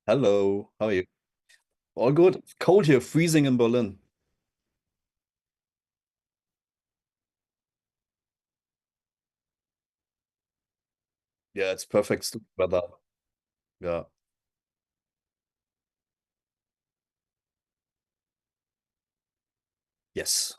Hello, how are you? All good. Cold here, freezing in Berlin. Yeah, it's perfect weather. Yeah. Yes.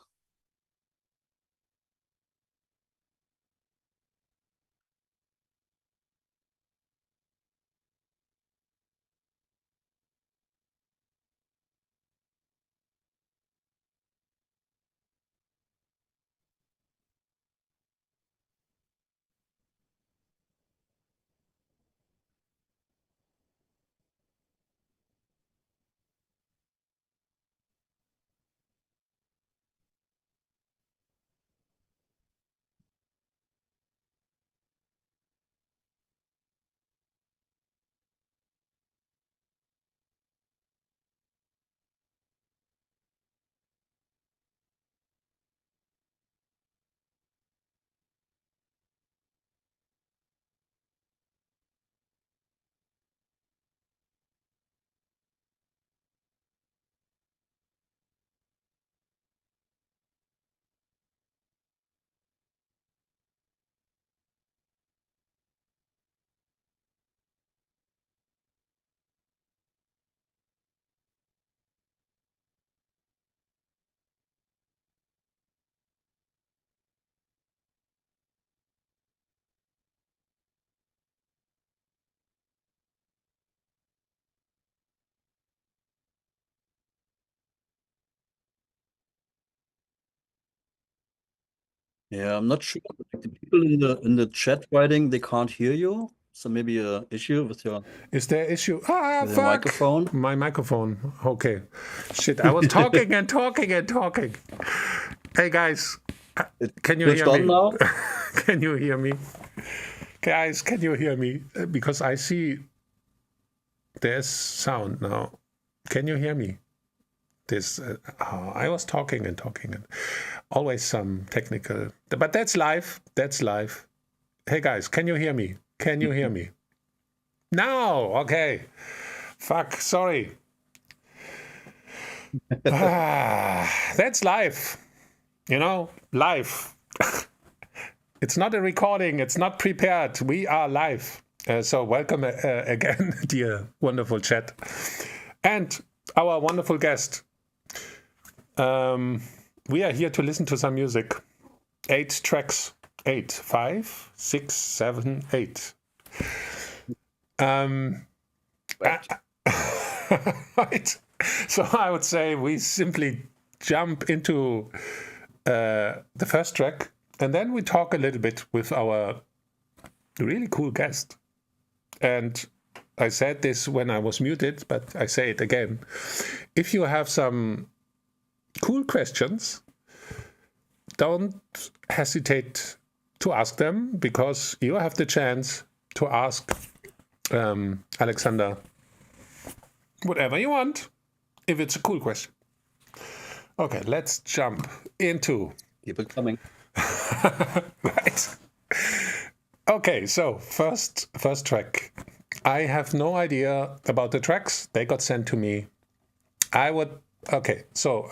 Yeah, I'm not sure. Like, the people in the chat writing, they can't hear you. So maybe a issue Is there issue? Ah, with your fuck! microphone. My microphone. Okay. Shit, I was talking and talking and talking. Hey guys, can you hear Switched on me? now? Can you hear me? Guys, can you hear me? Because I see there's sound now. Can you hear me? This I was talking and talking and always some technical, but that's live. That's live. Hey guys, can you hear me? Can you hear me? No, okay. Fuck, sorry. That's live. You know, live. It's not a recording. It's not prepared. We are live. So welcome again, dear wonderful chat. And our wonderful guest. We are here to listen to some music. 8 tracks. 8, 5, 6, 7, 8. Right. So I would say we simply jump into the first track, and then we talk a little bit with our really cool guest. And I said this when I was muted, but I say it again. If you have some cool questions, don't hesitate to ask them, because you have the chance to ask Alexander whatever you want, if it's a cool question. Okay, let's jump into... Keep it coming. Right. Okay, so first track. I have no idea about the tracks. They got sent to me. Okay, so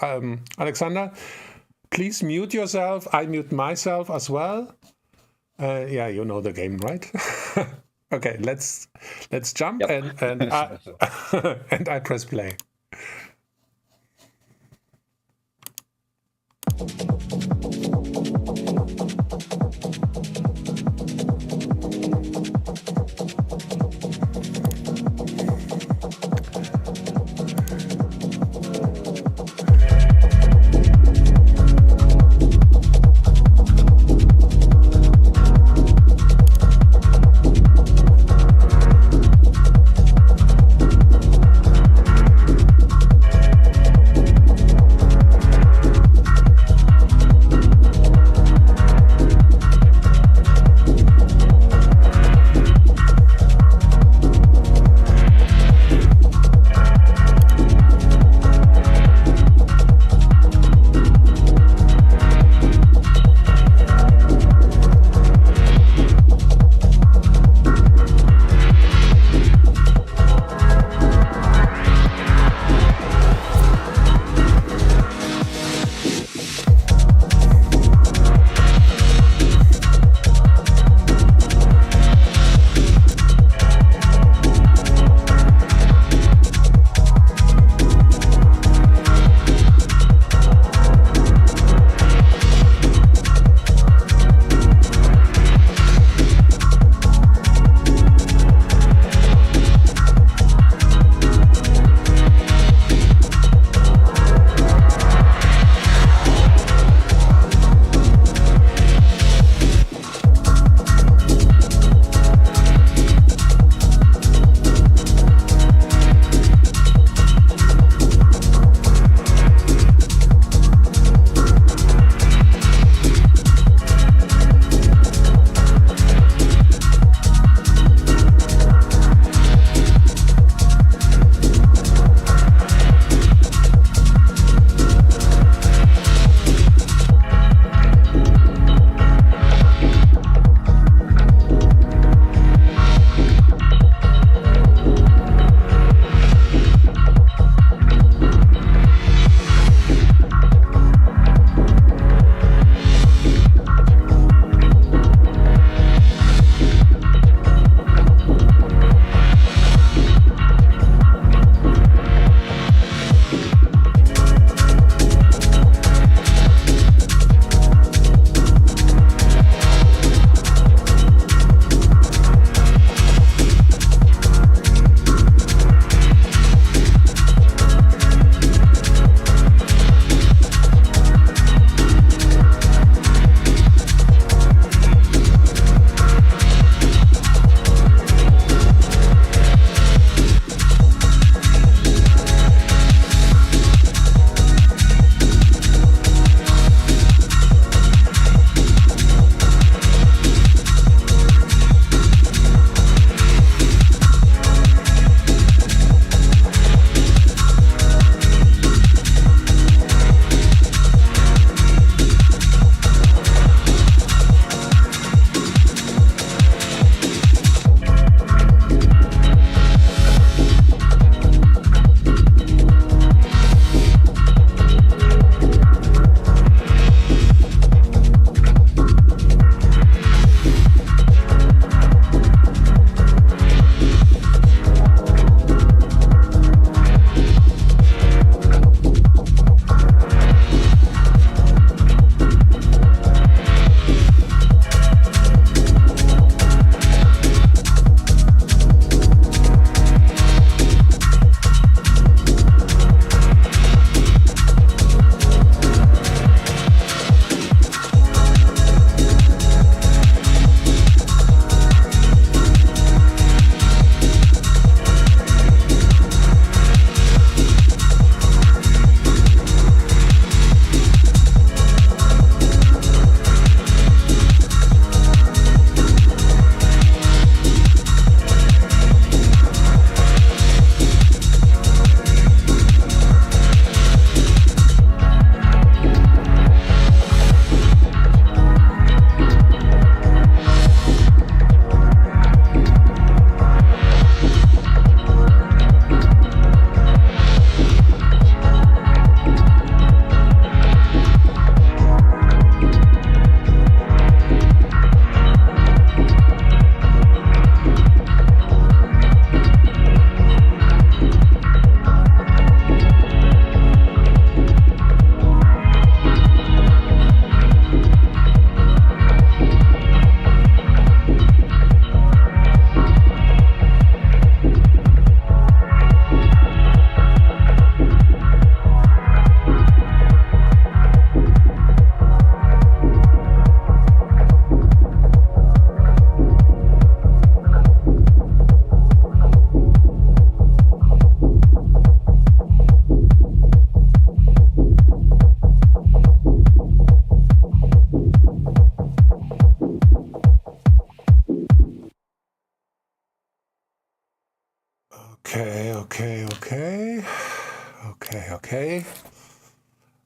Alexander, please mute yourself. I mute myself as well. Yeah, you know the game, right? Okay, let's jump. Yep. and I, and I press play.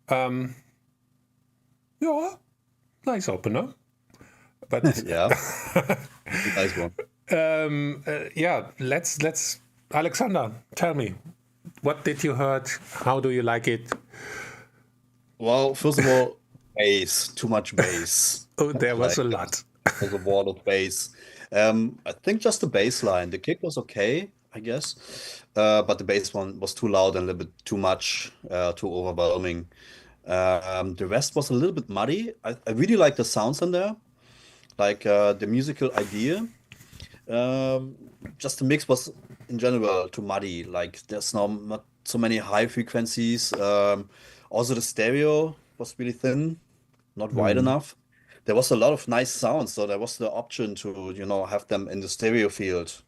Yeah, nice opener. But Yeah, nice one. yeah, let's Alexander, tell me, what did you heard? How do you like it? Well, first of all, bass, too much bass. Oh, there was Like a lot. there's a wall of bass. I think just the bass line. The kick was okay, I guess, but the bass one was too loud and a little bit too much, too overwhelming. The rest was a little bit muddy. I really like the sounds in there, like the musical idea. Um, just the mix was in general too muddy. Like there's not so many high frequencies. Also the stereo was really thin, not wide enough. There was a lot of nice sounds, so there was the option to, have them in the stereo field,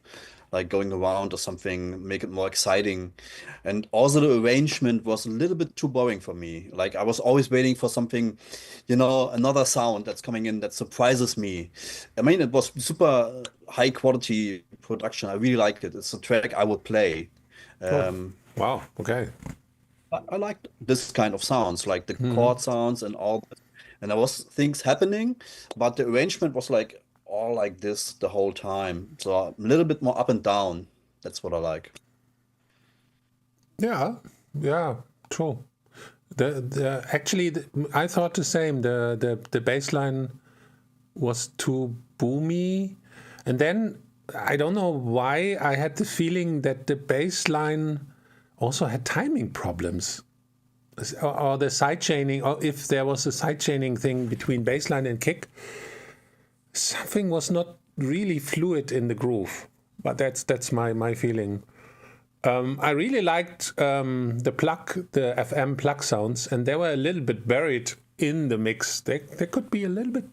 like going around or something, make it more exciting. And also the arrangement was a little bit too boring for me. Like I was always waiting for something, another sound that's coming in that surprises me. I mean, it was super high quality production. I really liked it. It's a track I would play. Oh, Um, wow. Okay. I liked this kind of sounds, like the chord sounds and all that. And there was things happening, but the arrangement was like all like this the whole time. So a little bit more up and down. That's what I like. Yeah. Yeah. True. I thought the same. The bass line was too boomy, and then I don't know why I had the feeling that the bass line also had timing problems, or the side chaining, or if there was a side chaining thing between bass line and kick, something was not really fluid in the groove. But that's my feeling. I really liked the FM plug sounds, and they were a little bit buried in the mix. They could be a little bit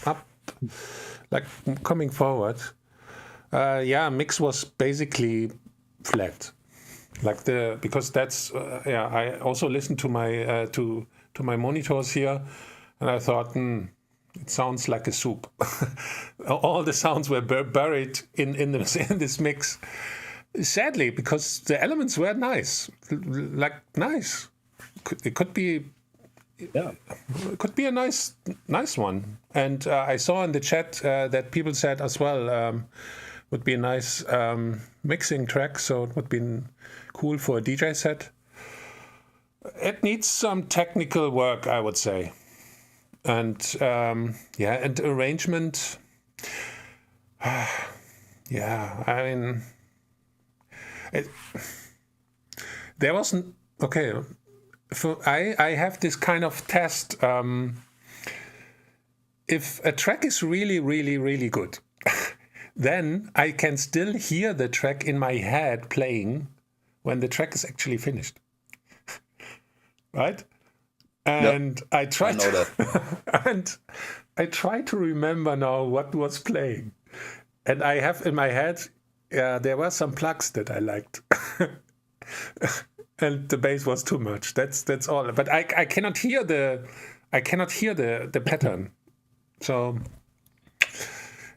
up, like coming forward. Yeah, mix was basically flat, like because that's yeah. I also listened to my to my monitors here, and I thought, it sounds like a soup. All the sounds were buried in this mix. Sadly, because the elements were nice, nice. It could be. Yeah. It could be a nice one. And I saw in the chat that people said as well, would be a nice mixing track, so it would be cool for a DJ set. It needs some technical work, I would say. And yeah, and arrangement. Yeah, I mean, there wasn't, okay. I have this kind of test. If a track is really, really, really good, then I can still hear the track in my head playing when the track is actually finished. Right? And Yep. I try I know to and I try to remember now what was playing. And I have in my head, there were some plugs that I liked. And the bass was too much. That's all. But I cannot hear the pattern. So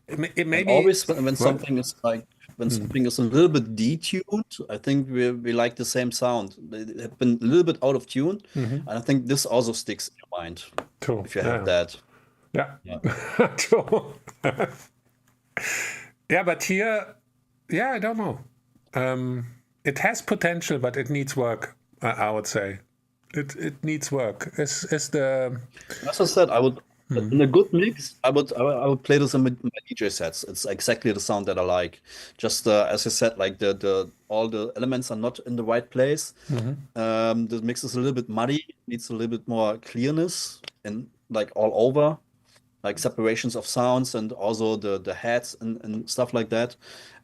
it maybe Always when something is like when something is a little bit detuned, I think we like the same sound. They have been a little bit out of tune, and I think this also sticks in your mind True. if you have that. Yeah. Yeah. True. Yeah, but here, yeah, I don't know. It has potential, but it needs work. I would say it needs work. Is the As I said, I would in a good mix. I would play this in my DJ sets. It's exactly the sound that I like. Just as I said, like the all the elements are not in the right place. The mix is a little bit muddy. Needs a little bit more clearness and like all over, like separations of sounds and also the heads and stuff like that.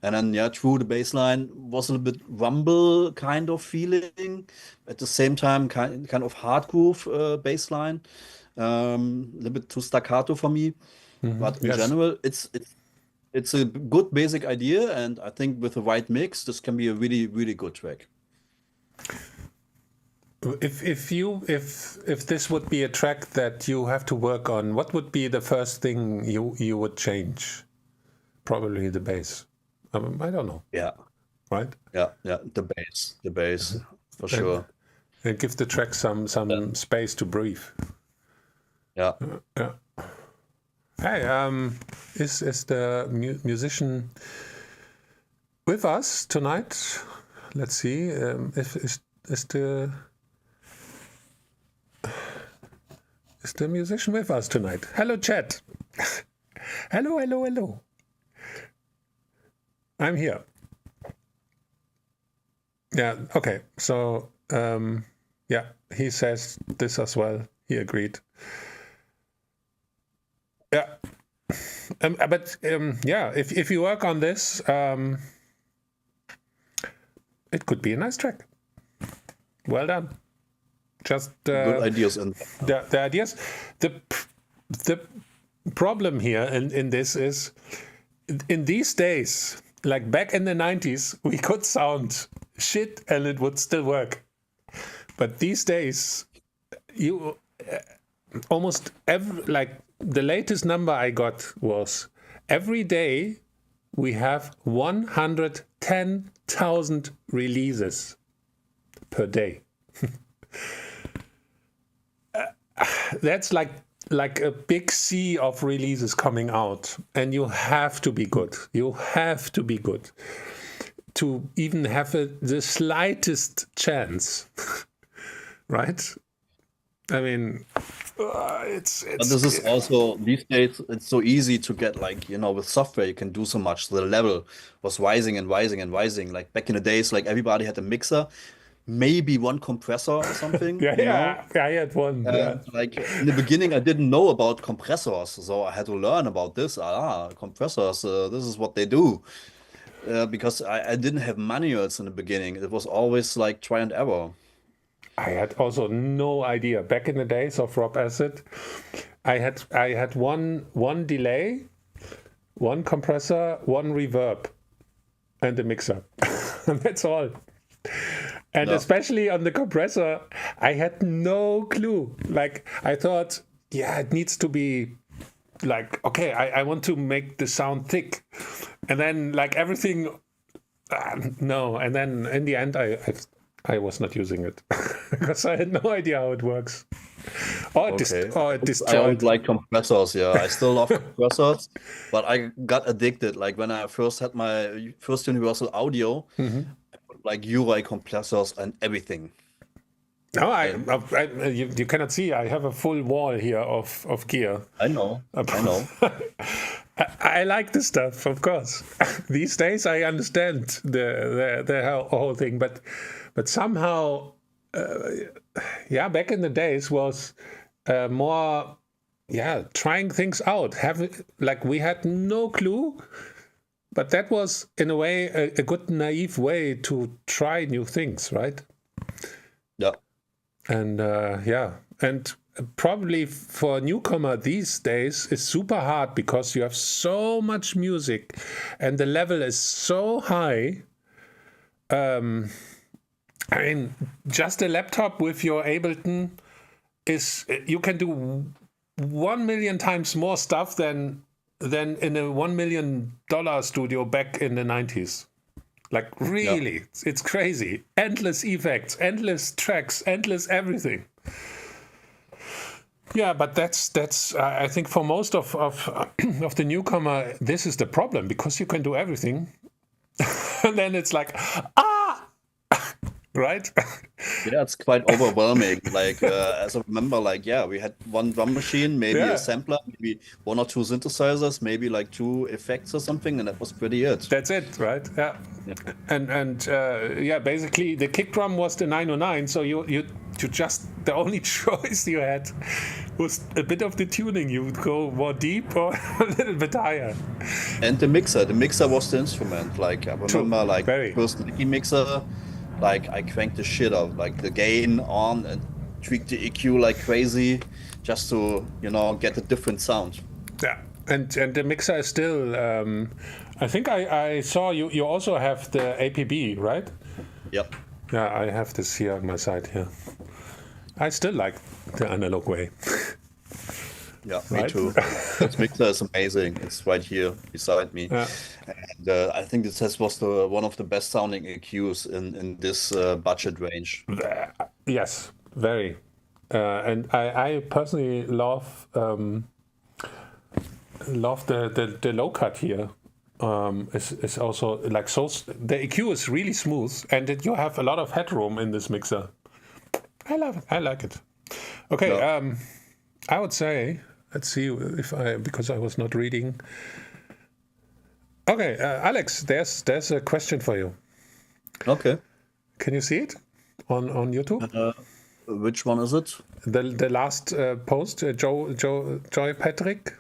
And then yeah, true, the bass line was a little bit rumble kind of feeling. At the same time, kind of hard groove bass line. A little bit too staccato for me. But in yes. general, it's a good basic idea, and I think with the right mix, this can be a really, really good track. If this would be a track that you have to work on, what would be the first thing you would change? Probably the bass. I don't know. Yeah, Right? yeah, the bass for sure. and give the track some space to breathe. Yeah. Yeah. Hey, is the musician with us tonight? Let's see. Is the musician with us tonight? Hello, chat. Hello. I'm here. Yeah. Okay. So, yeah, he says this as well. He agreed. Yeah. But yeah, if you work on this, it could be a nice track. Well done. Just Good ideas. The ideas. The problem here in this is, in these days, like back in the 90s, we could sound shit and it would still work. But these days, you almost like the latest number I got was every day we have 110,000 releases per day. That's like a big sea of releases coming out, and you have to be good. You have to be good to even have the slightest chance, right? I mean, it's. But this is also, these days, it's so easy to get, like, with software, you can do so much. The level was rising and rising and rising. Like back in the days, like everybody had a mixer, maybe one compressor or something. Yeah, I had one. Like in the beginning, I didn't know about compressors, so I had to learn about this. Compressors, this is what they do. Because I didn't have manuals in the beginning. It was always like try and error. I had also no idea. Back in the days of Rob Acid, I had one delay, one compressor, one reverb, and a mixer. And that's all. And especially on the compressor, I had no clue. Like, I thought, yeah, it needs to be like, okay, I want to make the sound thick. And then, like, everything, no. And then in the end, I was not using it because I had no idea how it works. It destroyed. I don't like compressors, yeah. I still love compressors, but I got addicted. Like when I first had my first Universal Audio, I put like UI compressors and everything. No, you cannot see. I have a full wall here of gear. I know. I like this stuff, of course. These days, I understand the whole thing, but somehow, back in the days was more, trying things out. We had no clue, but that was in a way a good naive way to try new things, right? Yeah. And and probably for a newcomer these days is super hard because you have so much music and the level is so high. I mean, just a laptop with your Ableton you can do 1 million times more stuff than in a $1 million studio back in the 90s. Like, really, it's crazy. Endless effects, endless tracks, endless everything. Yeah, but that's I think for most of the newcomer, this is the problem, because you can do everything. And then it's like, right? Yeah, it's quite overwhelming. Like, as I remember, like, we had one drum machine, maybe a sampler, maybe one or two synthesizers, maybe like 2 effects or something, and that was pretty it. That's it, right? Yeah. And basically the kick drum was the 909, so you just, the only choice you had was a bit of the tuning. You would go more deep or a little bit higher. And the mixer was the instrument. Like, I remember, like, first Nicky mixer, like, I cranked the shit out, like the gain on and tweaked the EQ like crazy just to, get a different sound. Yeah, and the mixer is still, I think I saw you also have the APB, right? Yep. Yeah, I have this here on my side here. I still like the analog way. Yeah, me right? too. This mixer is amazing. It's right here beside me. Yeah. And I think this was one of the best sounding EQs in this budget range. Yes, very. And I personally love the low cut here. Is also like so. The EQ is really smooth, and you have a lot of headroom in this mixer. I love it. I like it. Okay. Yeah. I would say, let's see if because I was not reading. Okay, Alex, there's a question for you. Okay. Can you see it on YouTube? Which one is it? The last post, Joy Patrick.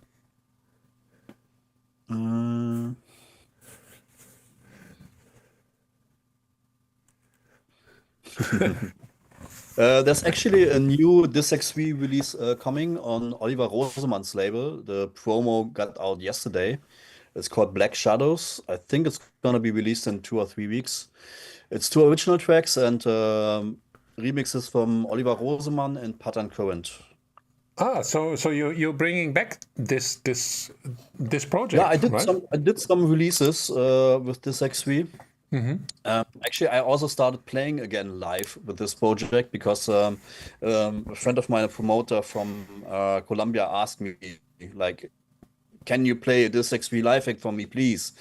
There's actually a new DisXV release coming on Oliver Rosemann's label. The promo got out yesterday. It's called Black Shadows. I think it's gonna be released in 2 or 3 weeks. It's 2 original tracks and remixes from Oliver Rosemann and Patan Current. So you're bringing back this project? Yeah, right? I did some releases with DisXV. Actually, I also started playing again live with this project because a friend of mine, a promoter from Colombia, asked me, like, can you play this XP live act for me, please?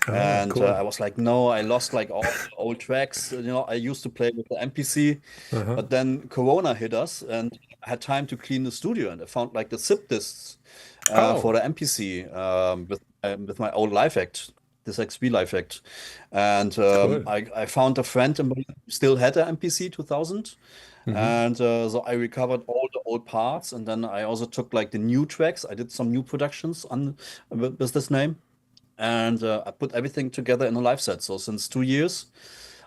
And cool. I was like, no, I lost like all the old tracks. You know, I used to play with the MPC, but then Corona hit us and I had time to clean the studio and I found like the zip discs for the MPC with my old live act, this XP live act. And Cool. I found a friend who still had an MPC 2000. And so I recovered all the old parts, and then I also took like the new tracks. I did some new productions on with this name, and I put everything together in a live set. So since 2 years,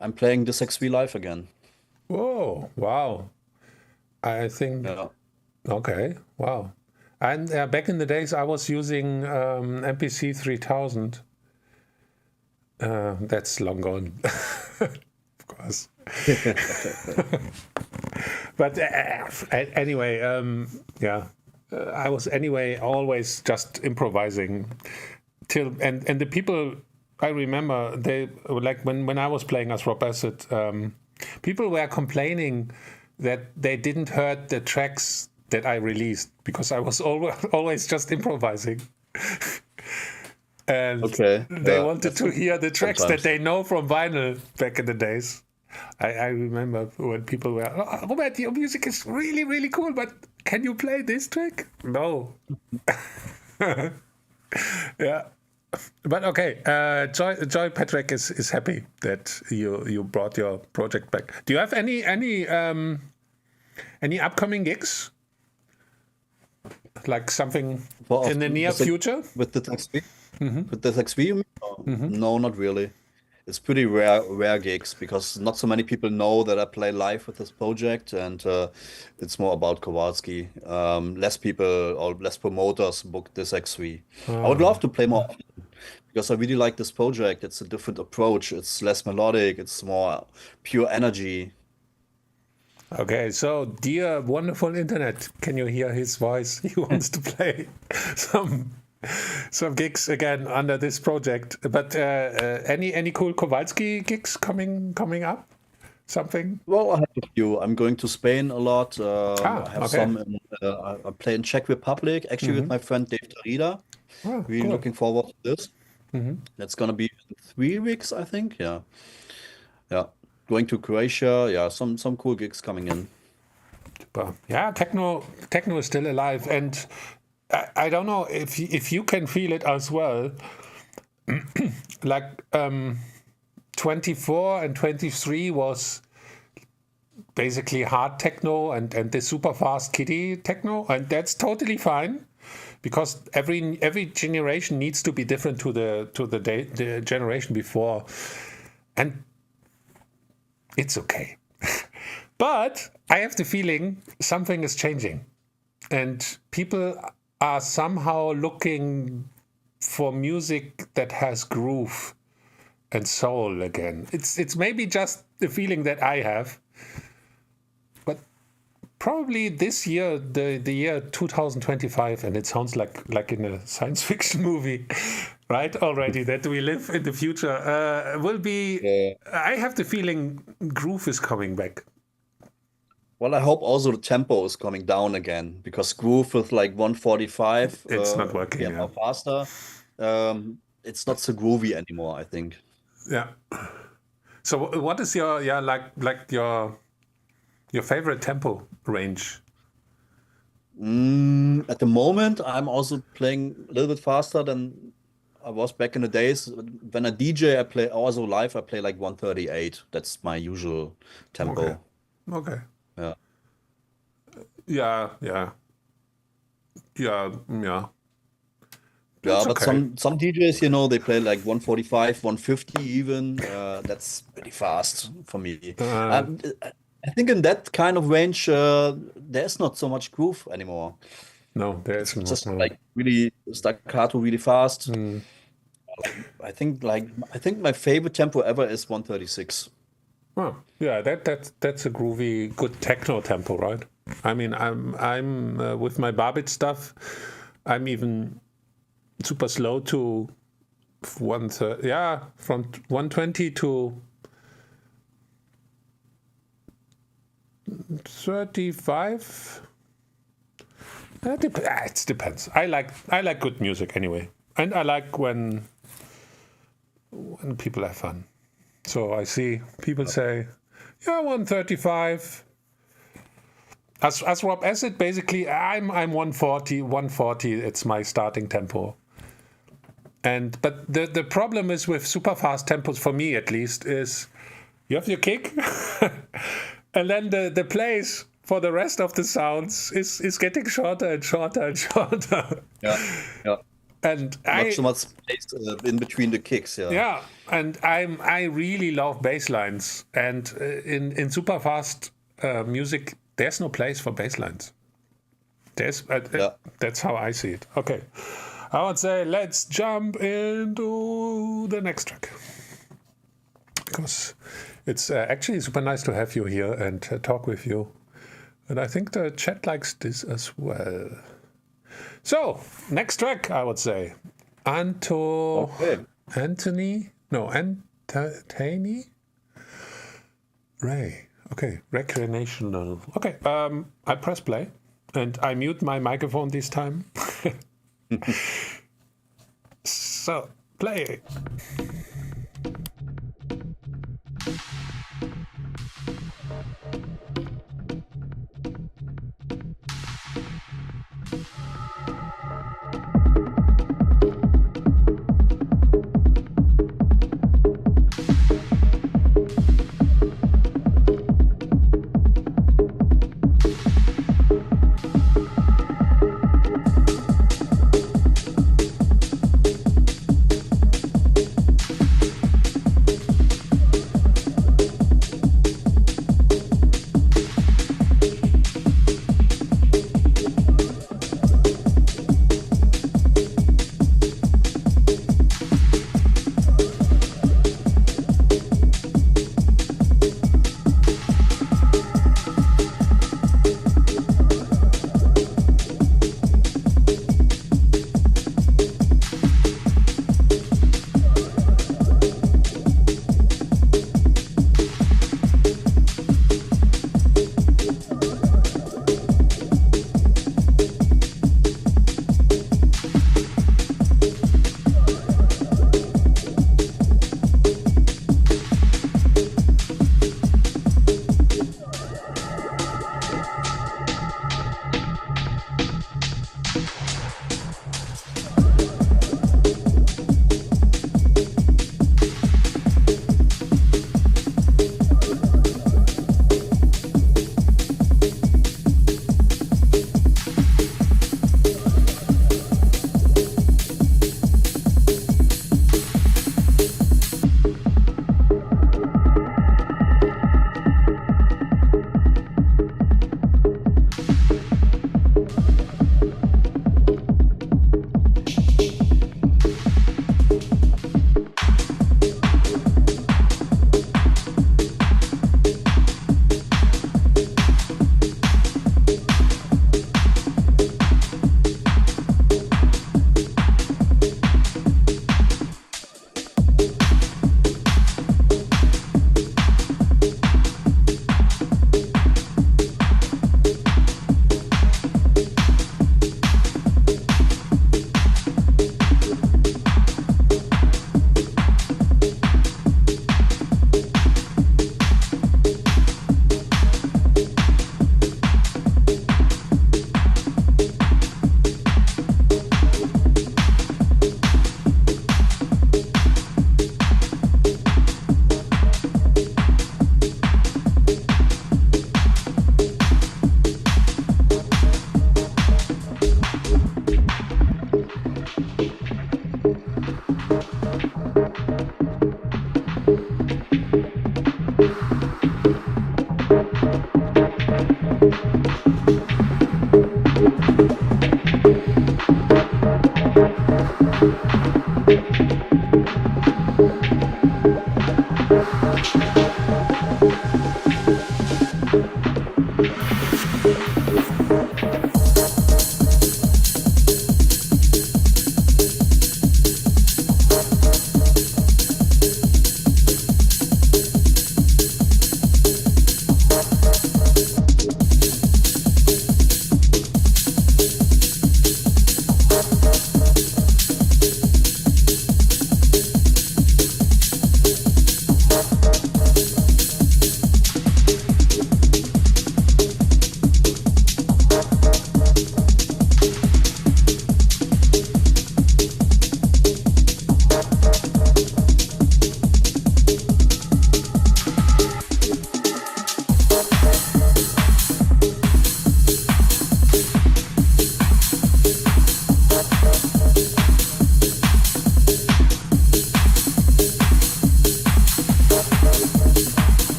I'm playing this XV live again. Whoa! Wow. I think. Yeah. Okay. Wow. And back in the days, I was using MPC 3000. That's long gone, of course. But anyway, I was anyway always just improvising till and the people I remember, they like when I was playing as Rob Bassett, people were complaining that they didn't heard the tracks that I released because I was always just improvising. And they wanted to hear the tracks that they know from vinyl back in the days. I remember when people were, oh, Robert, your music is really, really cool, but can you play this track? No. Yeah. But okay, Joy Patrick is happy that you brought your project back. Do you have any upcoming gigs? Like something in the near future? With the XP? With the XP, you mean? No, not really. It's pretty rare gigs because not so many people know that I play live with this project, and it's more about Kowalski. Less people or less promoters book this XV. I would love to play more often because I really like this project. It's a different approach. It's less melodic. It's more pure energy. Okay, so dear wonderful internet, can you hear his voice? He wants to play some gigs again under this project. But any cool Kowalski gigs coming up? Something? Well, I have a few. I'm going to Spain a lot. I have some. I play in Czech Republic actually with my friend Dave Tarida. Really cool. looking forward to this. That's gonna be in 3 weeks, I think. Yeah. Going to Croatia. Yeah, some cool gigs coming in. Super. Yeah, techno is still alive, and I don't know if you can feel it as well. Like 24 and 23 was basically hard techno and the super fast kiddie techno, and that's totally fine because every generation needs to be different to the generation before, and it's okay. But I have the feeling something is changing, and people are somehow looking for music that has groove and soul again. It's maybe just the feeling that I have, but probably this year, the year 2025, and it sounds like in a science fiction movie, right? Already that we live in the future will be. Yeah. I have the feeling groove is coming back. Well, I hope also the tempo is coming down again because groove with like 145, It's not working. yeah, or faster, it's not so groovy anymore, I think. Yeah. So what is your like your favorite tempo range? At the moment, I'm also playing a little bit faster than I was back in the days. When I DJ, I play also live. I play like 138. That's my usual tempo. Okay. Yeah. Yeah. Yeah, That's but okay. some DJs, they play like 145, 150 even. That's pretty fast for me. I think in that kind of range, there's not so much groove anymore. No, there It's isn't. just No. like really staccato, really fast. I think my favorite tempo ever is 136. Oh, yeah, that's a groovy, good techno tempo, right? I mean, I'm with my WABBIT stuff. I'm even super slow to 130. Yeah, from 120 to 35. It depends. I like good music anyway, and I like when people have fun. So I see people say, yeah, 135. As Rob Acid, basically, I'm 140. It's my starting tempo. But the problem is with super fast tempos, for me at least, is you have your kick, and then the plays for the rest of the sounds is getting shorter and shorter and shorter. Yeah. And Not so much space in between the kicks. Yeah. Yeah, and I really love bass lines, and in super fast music, there's no place for bass lines. That's how I see it. Okay, I would say let's jump into the next track, because it's actually super nice to have you here and talk with you, and I think the chat likes this as well. So, next track, I would say. Anthony Ray. Okay, recreational. Okay, I press play and I mute my microphone this time. So, play.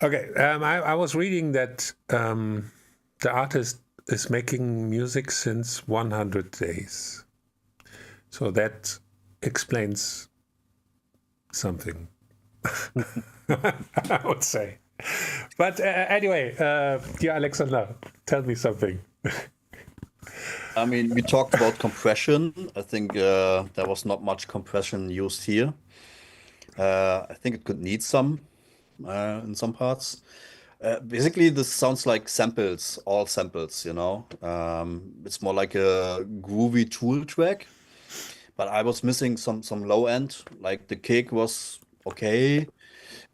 Okay, I was reading that the artist is making music since 100 days. So that explains something, I would say. But anyway, yeah, Alexander, tell me something. I mean, we talked about compression. I think there was not much compression used here. I think it could need some in some parts. Basically, this sounds like samples, all samples, you know. It's more like a groovy tool track, but I was missing some low end. Like the kick was okay,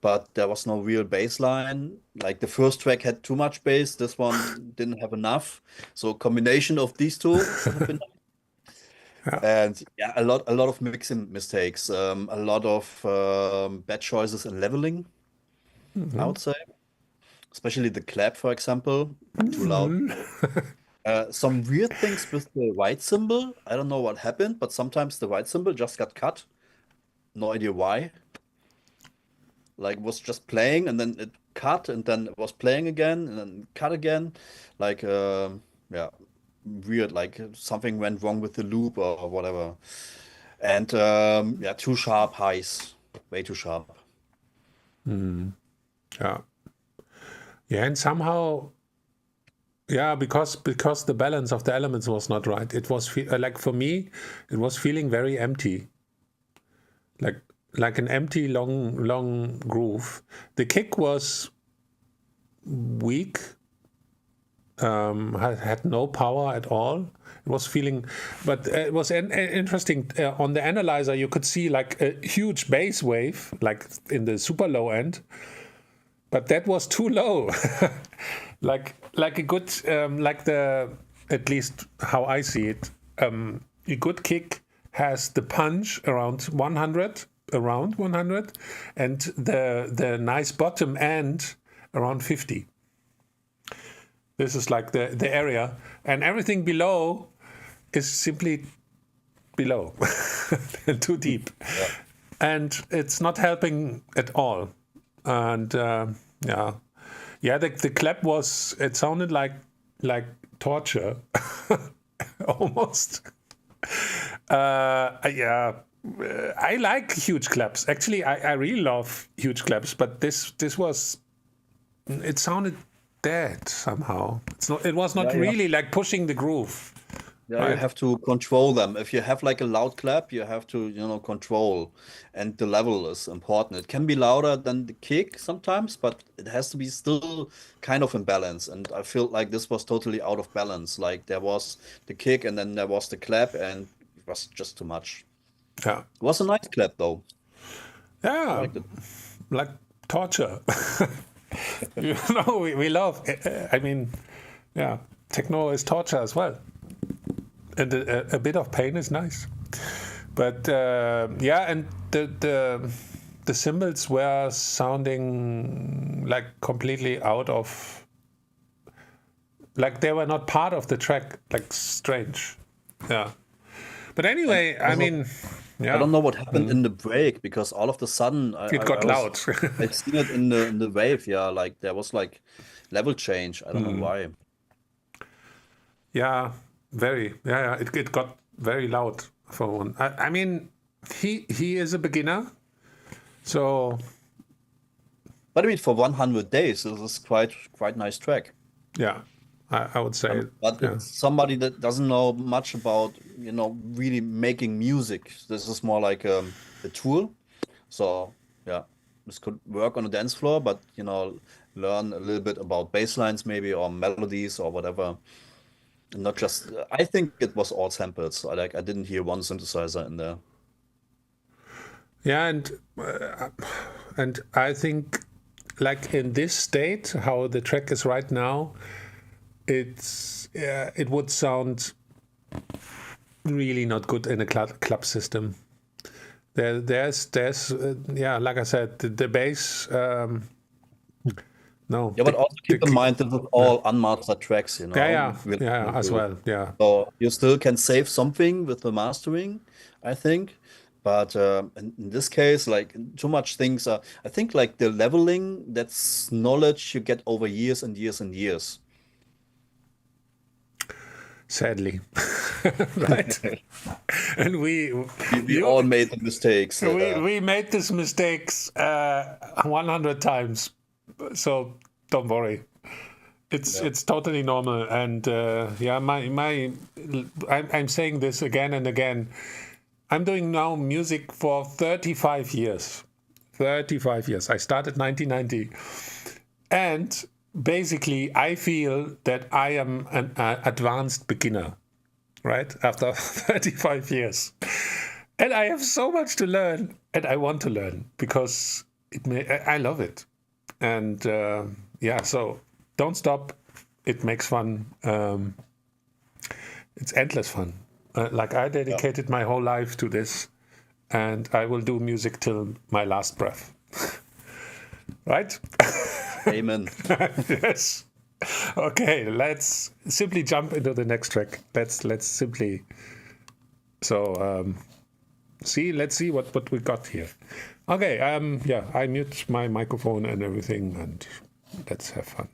but there was no real bass line. Like the first track had too much bass, this one didn't have enough. So combination of these two would have been Yeah. and yeah, a lot of mixing mistakes, a lot of bad choices in leveling, I would say. Especially the clap, for example, too loud. Some weird things with the white cymbal. I don't know what happened, but sometimes the white cymbal just got cut. No idea why. Like was just playing and then it cut and then it was playing again and then cut again. Like yeah, weird. Like something went wrong with the loop or whatever. And yeah, too sharp highs, way too sharp. Yeah. Yeah, and somehow, yeah, because the balance of the elements was not right. It was like for me, it was feeling very empty, like an empty long groove. The kick was weak, had no power at all. It was feeling, but it was interesting. On the analyzer, you could see like a huge bass wave, like in the super low end. But that was too low, like a good, like at least how I see it, a good kick has the punch around 100, and the nice bottom end around 50. This is like the area, and everything below is simply below, too deep, and it's not helping at all. And the clap was, it sounded like torture, almost. I like huge claps. Actually, I really love huge claps, but this was, it sounded dead somehow. It was not really like pushing the groove. Yeah, you right? have to control them. If you have like a loud clap, you have to, control. And the level is important. It can be louder than the kick sometimes, but it has to be still kind of in balance. And I feel like this was totally out of balance. Like there was the kick and then there was the clap, and it was just too much. Yeah, It was a nice clap though. I yeah, liked it. like torture. We love. I mean, yeah, techno is torture as well, and a bit of pain is nice. But yeah, and the cymbals were sounding like completely out of, like they were not part of the track, like strange. Yeah. But anyway, I mean, yeah. I don't know what happened in the break because all of a sudden It got loud. I've seen it in the wave. Yeah, like there was like level change. I don't know why. Yeah, very. Yeah, it got very loud for one. I mean, he is a beginner, so. But I mean, for 100 days, this is quite nice track. Yeah, I would say. But Yeah. it's somebody that doesn't know much about, really making music. This is more like a tool. So yeah, this could work on a dance floor, but learn a little bit about bass lines maybe or melodies or whatever. And not just. I think it was all samples. I didn't hear one synthesizer in there. Yeah, and I think, like in this state, how the track is right now, it would sound really not good in a club system. There's yeah, like I said, the bass. No. Yeah, but also keep in mind this is all unmastered tracks, Yeah, as well. Yeah. So you still can save something with the mastering, I think. But in this case, like too much things are. I think like the leveling, that's knowledge you get over years and years and years. Sadly, right? And we all made the mistakes. We made these mistakes 100 times, so don't worry. It's totally normal. And yeah, I'm saying this again and again. I'm doing now music for 35 years. 35 years. I started 1990, and basically, I feel that I am an advanced beginner, right? After 35 years. And I have so much to learn, and I want to learn because I love it. And yeah, so don't stop. It makes fun. It's endless fun. Like I dedicated my whole life to this, and I will do music till my last breath. Right? Amen. Yes. Okay, let's simply jump into the next track. Let's simply. So let's see what we got here. Okay. Yeah, I mute my microphone and everything, and let's have fun.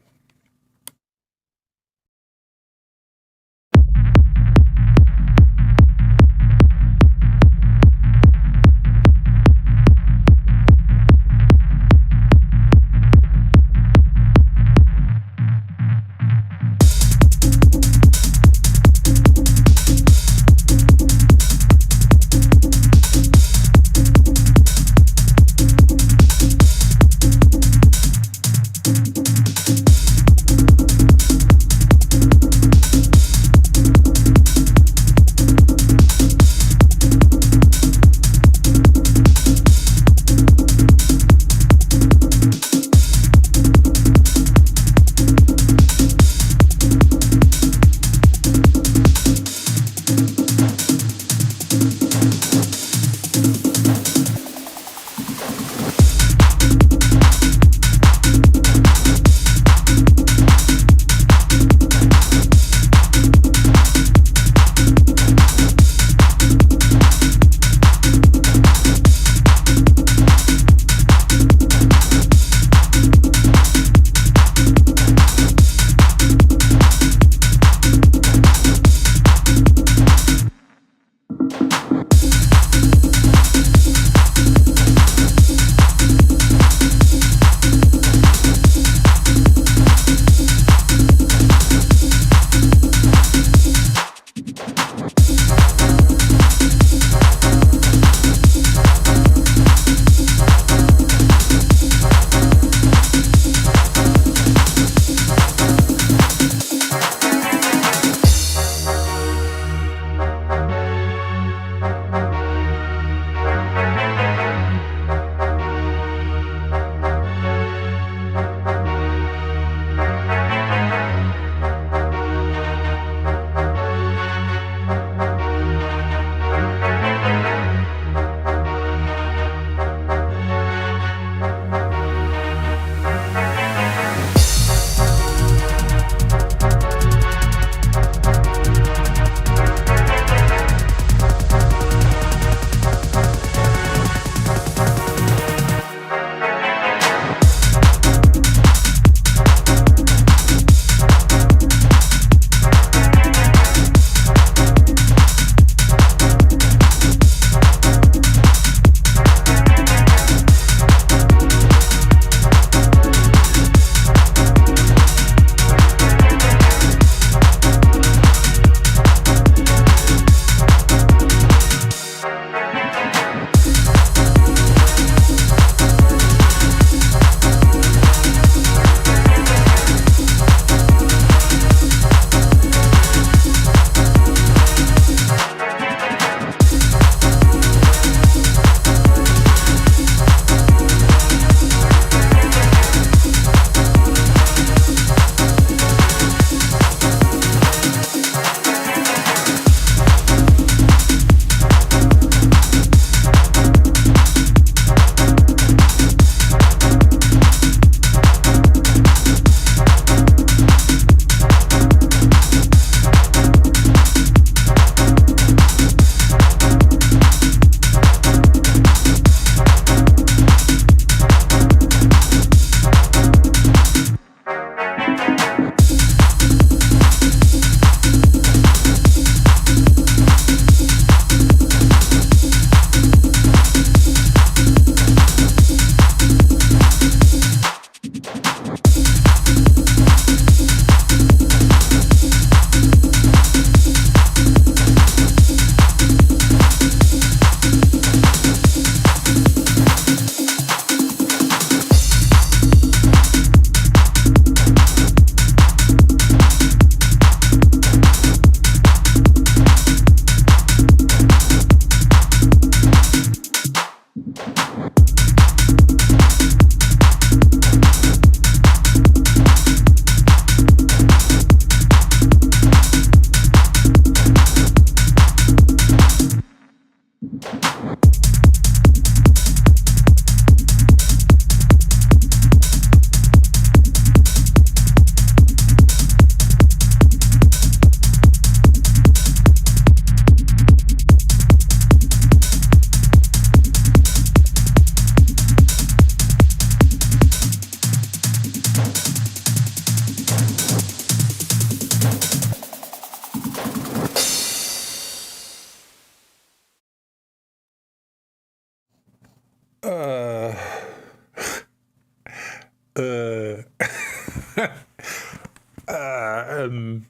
I'm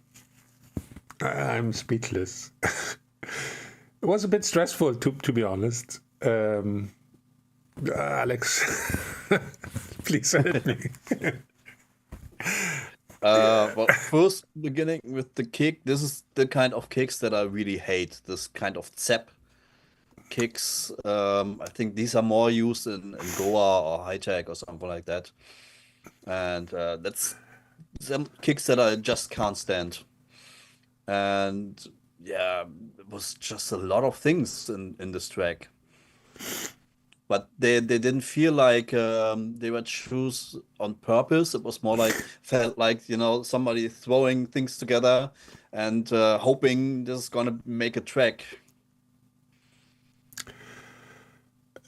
speechless. It was a bit stressful, to be honest. Alex, please help me. Well, first beginning with the kick. This is the kind of kicks that I really hate. This kind of zap kicks. I think these are more used in Goa or high tech or something like that. And that's some kicks that I just can't stand. And yeah, it was just a lot of things in this track. But they didn't feel like they were choose on purpose. It was more like felt like, somebody throwing things together and hoping this is gonna make a track.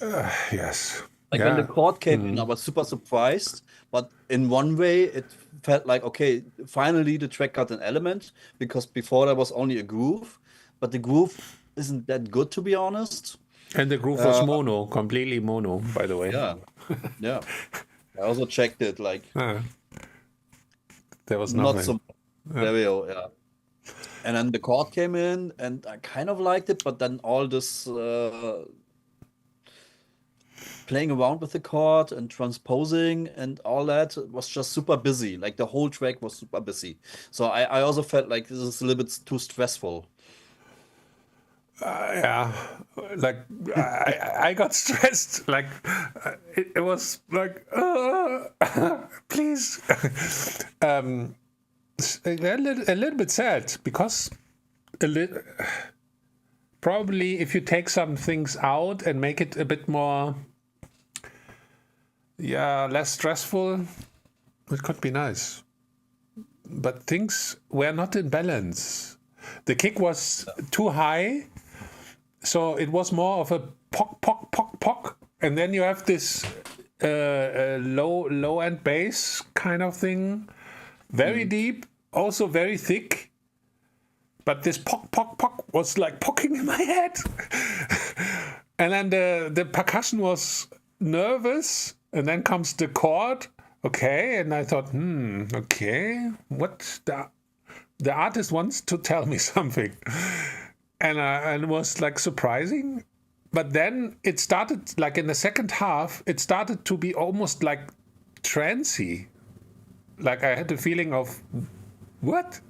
Yes. Like when the chord came in, I was super surprised. But in one way, it felt like, okay, finally the track got an element, because before there was only a groove, but the groove isn't that good, to be honest. And the groove was mono, completely mono, by the way. Yeah, yeah. I also checked it, like There was not nothing. so stereo, yeah. And then the chord came in, and I kind of liked it, but then all this playing around with the chord and transposing and all that was just super busy. Like the whole track was super busy. So I also felt like this is a little bit too stressful. Yeah, like I got stressed. Like it was like, please. A little bit sad, because probably if you take some things out and make it a bit more, less stressful, it could be nice. But things were not in balance. The kick was too high, so it was more of a pock, pock, pock, pock, and then you have this low end bass kind of thing, very deep, also very thick. But this pock, pock, pock was like pocking in my head. And then the percussion was nervous, and then comes the chord. Okay, and I thought, okay, what the artist wants to tell me something. And it was like surprising. But then it started, like in the second half, it started to be almost like trancey. Like I had the feeling of, what?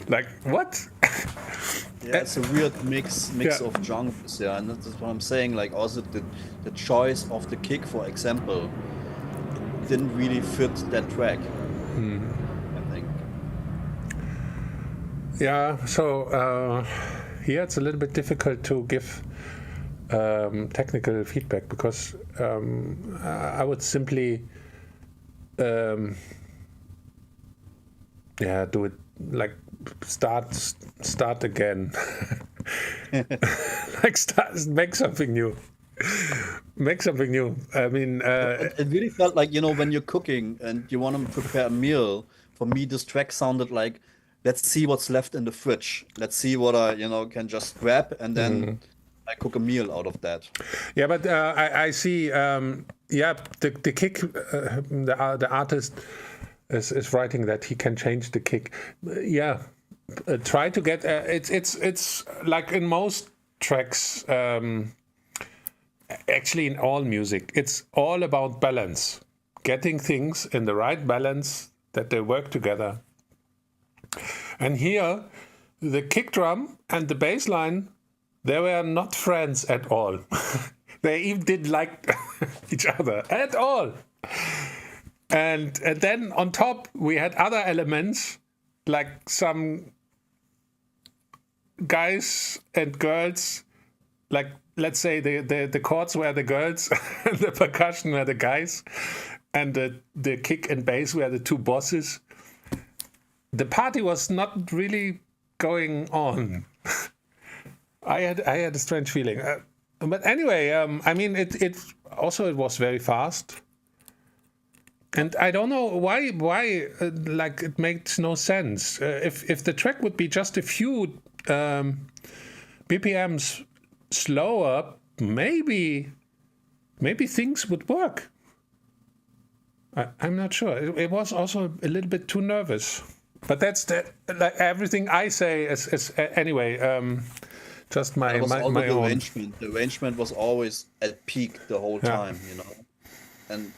Like, what? Yeah, it's a weird mix of genres, yeah, and that's what I'm saying. Like also the choice of the kick, for example, didn't really fit that track, I think. Yeah, so here it's a little bit difficult to give technical feedback, because I would simply do it like start again. Like make something new. Make something new. I mean, It really felt like, when you're cooking and you want to prepare a meal, for me, this track sounded like, let's see what's left in the fridge. Let's see what I, can just grab, and then I cook a meal out of that. Yeah, but I see. The kick. The artist is writing that he can change the kick. Try to get. It's like in most tracks. Actually, in all music, it's all about balance. Getting things in the right balance, that they work together. And here, the kick drum and the bass line, they were not friends at all. They even didn't like each other at all. And then on top, we had other elements, like some guys and girls, like, let's say the chords were the girls and the percussion were the guys, and the kick and bass were the two bosses. The party was not really going on. I had a strange feeling. But anyway, I mean, it was very fast. And I don't know why like it makes no sense. If the track would be just a few BPMs slower, maybe things would work. I'm not sure. It was also a little bit too nervous. But that's like everything I say is anyway. Just my That was also my the own. arrangement. The arrangement was always at peak the whole Yeah. time, and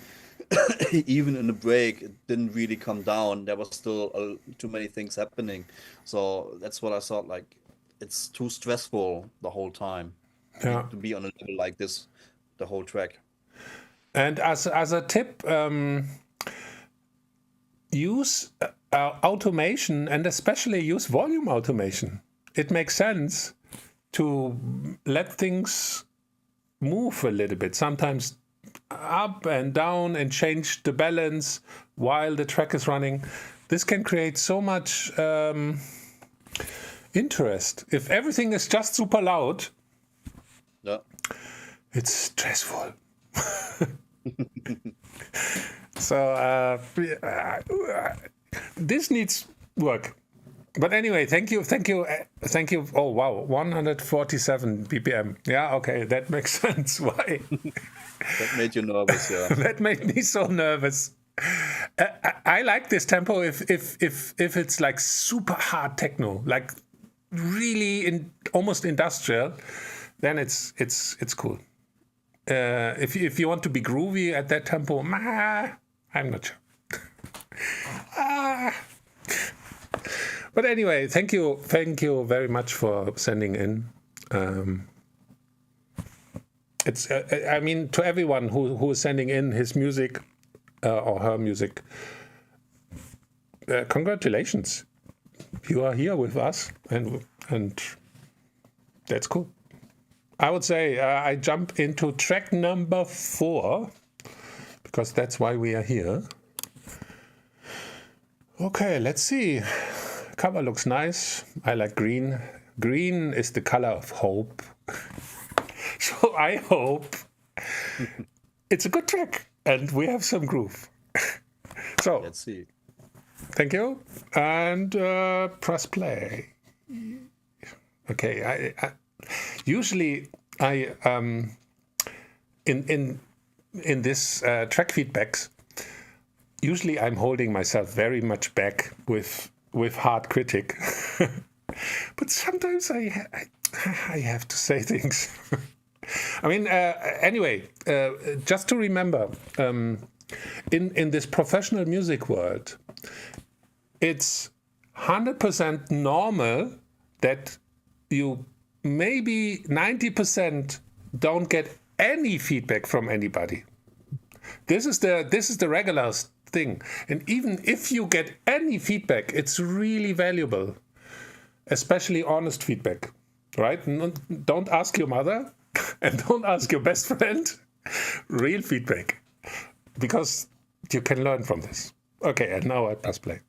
even in the break, it didn't really come down. There was still too many things happening. So that's what I thought. Like, it's too stressful the whole time Yeah. to be on a level like this, the whole track. And as a tip, use automation, and especially use volume automation. It makes sense to let things move a little bit, sometimes up and down, and change the balance while the track is running. This can create so much interest. If everything is just super loud, Yeah. it's stressful. So this needs work. But anyway, thank you. Oh wow, 147 BPM. Yeah, okay, that makes sense. Why? That made you nervous, yeah. That made me so nervous. I like this tempo if it's like super hard techno, like really almost industrial, then it's cool. If you want to be groovy at that tempo, I'm not sure. But anyway, thank you very much for sending in. It's I mean, to everyone who is sending in his music or her music, congratulations, you are here with us, and that's cool. I would say I jump into track number 4, because that's why we are here. Okay, let's see. Cover looks nice. I like green. Green is the color of hope. So I hope it's a good track and we have some groove. So Let's see. thank you, and press play. Okay, I usually in this track feedbacks, usually I'm holding myself very much back with hard critic, but sometimes I have to say things. I mean, anyway, just to remember, in this professional music world, it's 100% normal that you maybe 90% don't get any feedback from anybody. This is the regular thing. And even if you get any feedback, it's really valuable, especially honest feedback, right? Don't ask your mother and don't ask your best friend. Real feedback, because you can learn from this. Okay, and now I press play.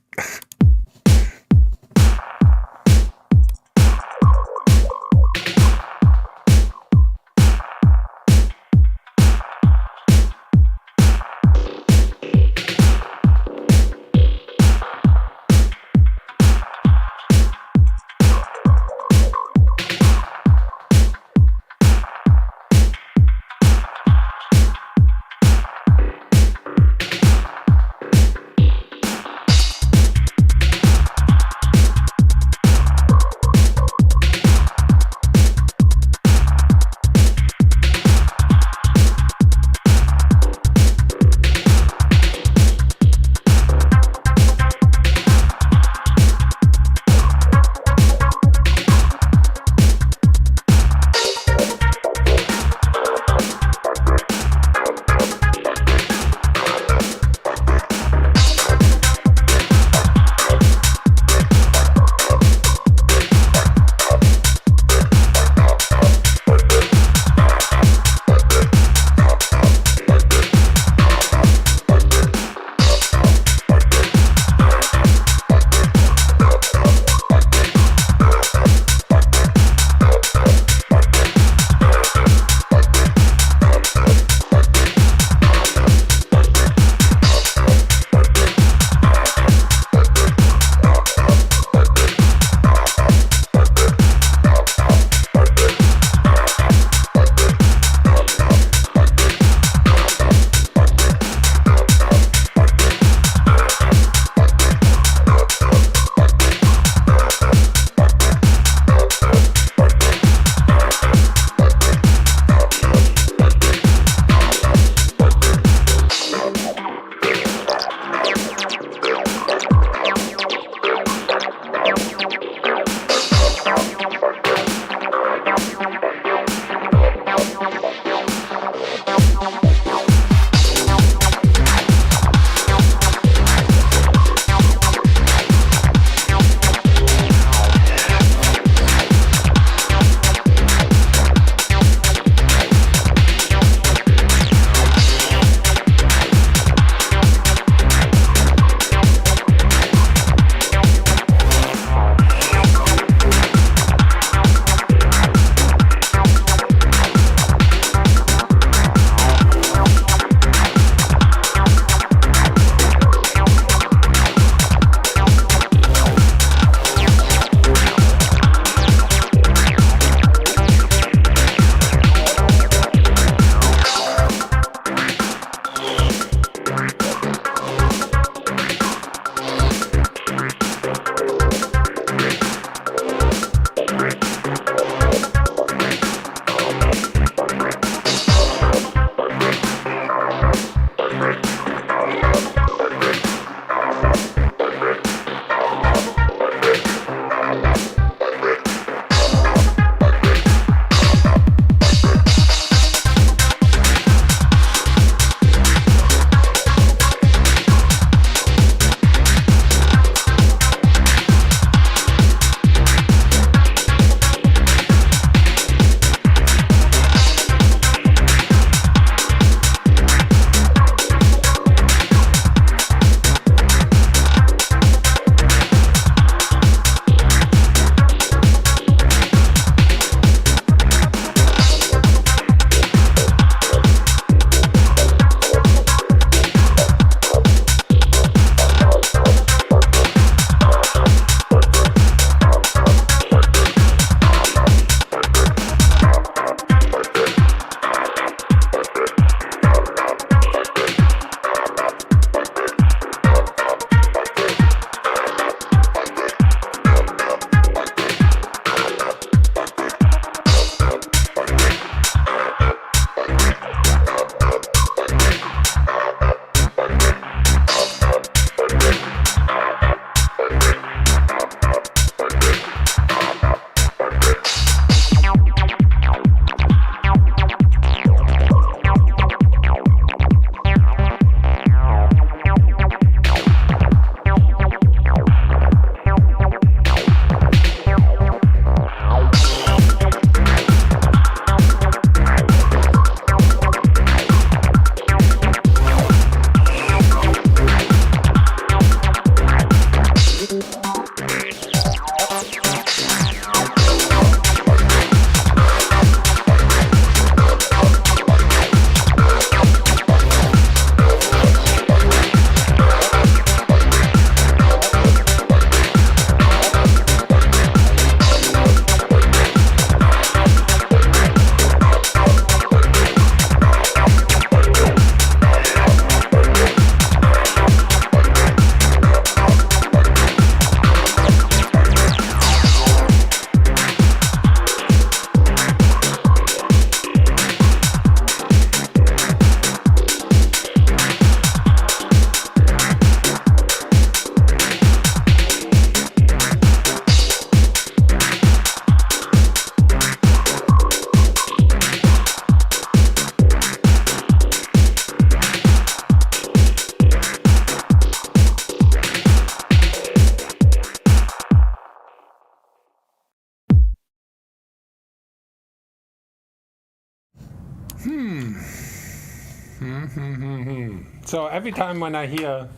So every time when I hear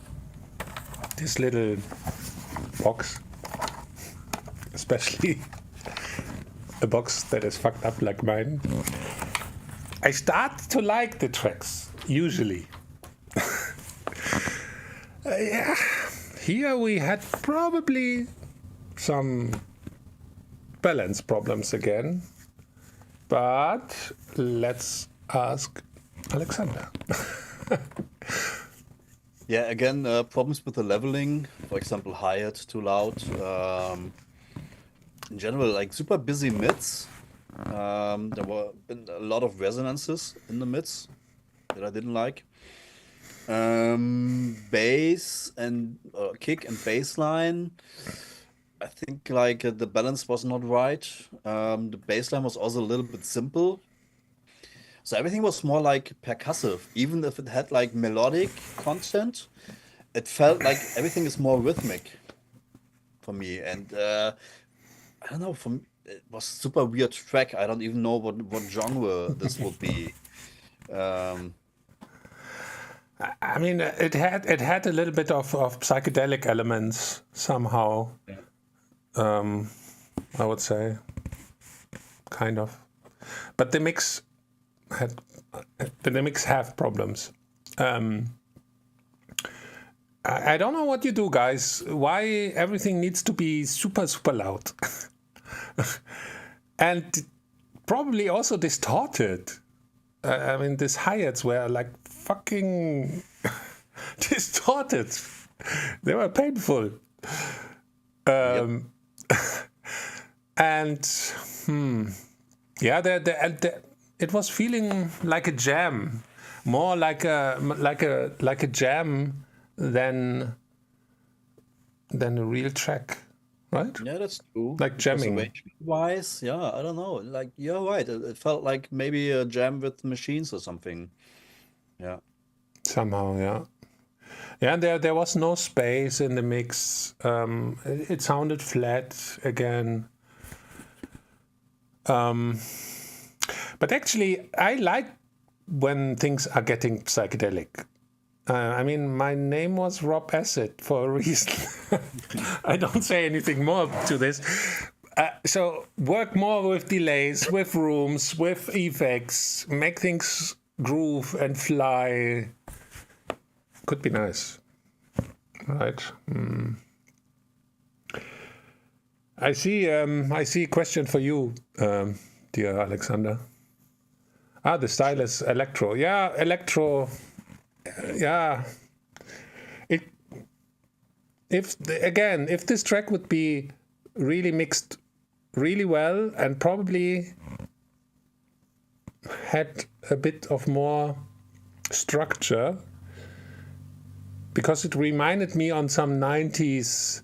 this little box, especially a box that is fucked up like mine, I start to like the tracks, usually. Yeah. Here we had probably some balance problems again, but let's ask Alexander. Yeah, again, problems with the leveling. For example, hi-hat too loud. In general, like super busy mids. There were been a lot of resonances in the mids that I didn't like. Bass and kick and bass line. I think like the balance was not right. The bass line was also a little bit simple. So everything was more like percussive. Even if it had like melodic content, it felt like everything is more rhythmic for me. And I don't know, for me, it was super weird track. I don't even know what genre this would be. I mean, it had a little bit of psychedelic elements somehow. Yeah. I would say, kind of, but the mix have problems. I don't know what you do, guys. Why everything needs to be super loud, and probably also distorted. I mean, these hi-hats were like fucking distorted. They were painful. Yep. And yeah, it was feeling like a jam, more like a jam than a real track, right? Yeah, that's true. Like jamming. Wise, yeah, I don't know. Like you're right. It felt like maybe a jam with machines or something. Yeah. Somehow, yeah. Yeah, there was no space in the mix. It sounded flat again. But actually, I like when things are getting psychedelic. I mean, my name was Rob Acid for a reason. I don't say anything more to this. So work more with delays, with rooms, with effects, make things groove and fly. Could be nice, right? I see a question for you, dear Alexander. The style is electro. Yeah, electro. Yeah. If this track would be really mixed really well and probably had a bit of more structure, because it reminded me on some 90s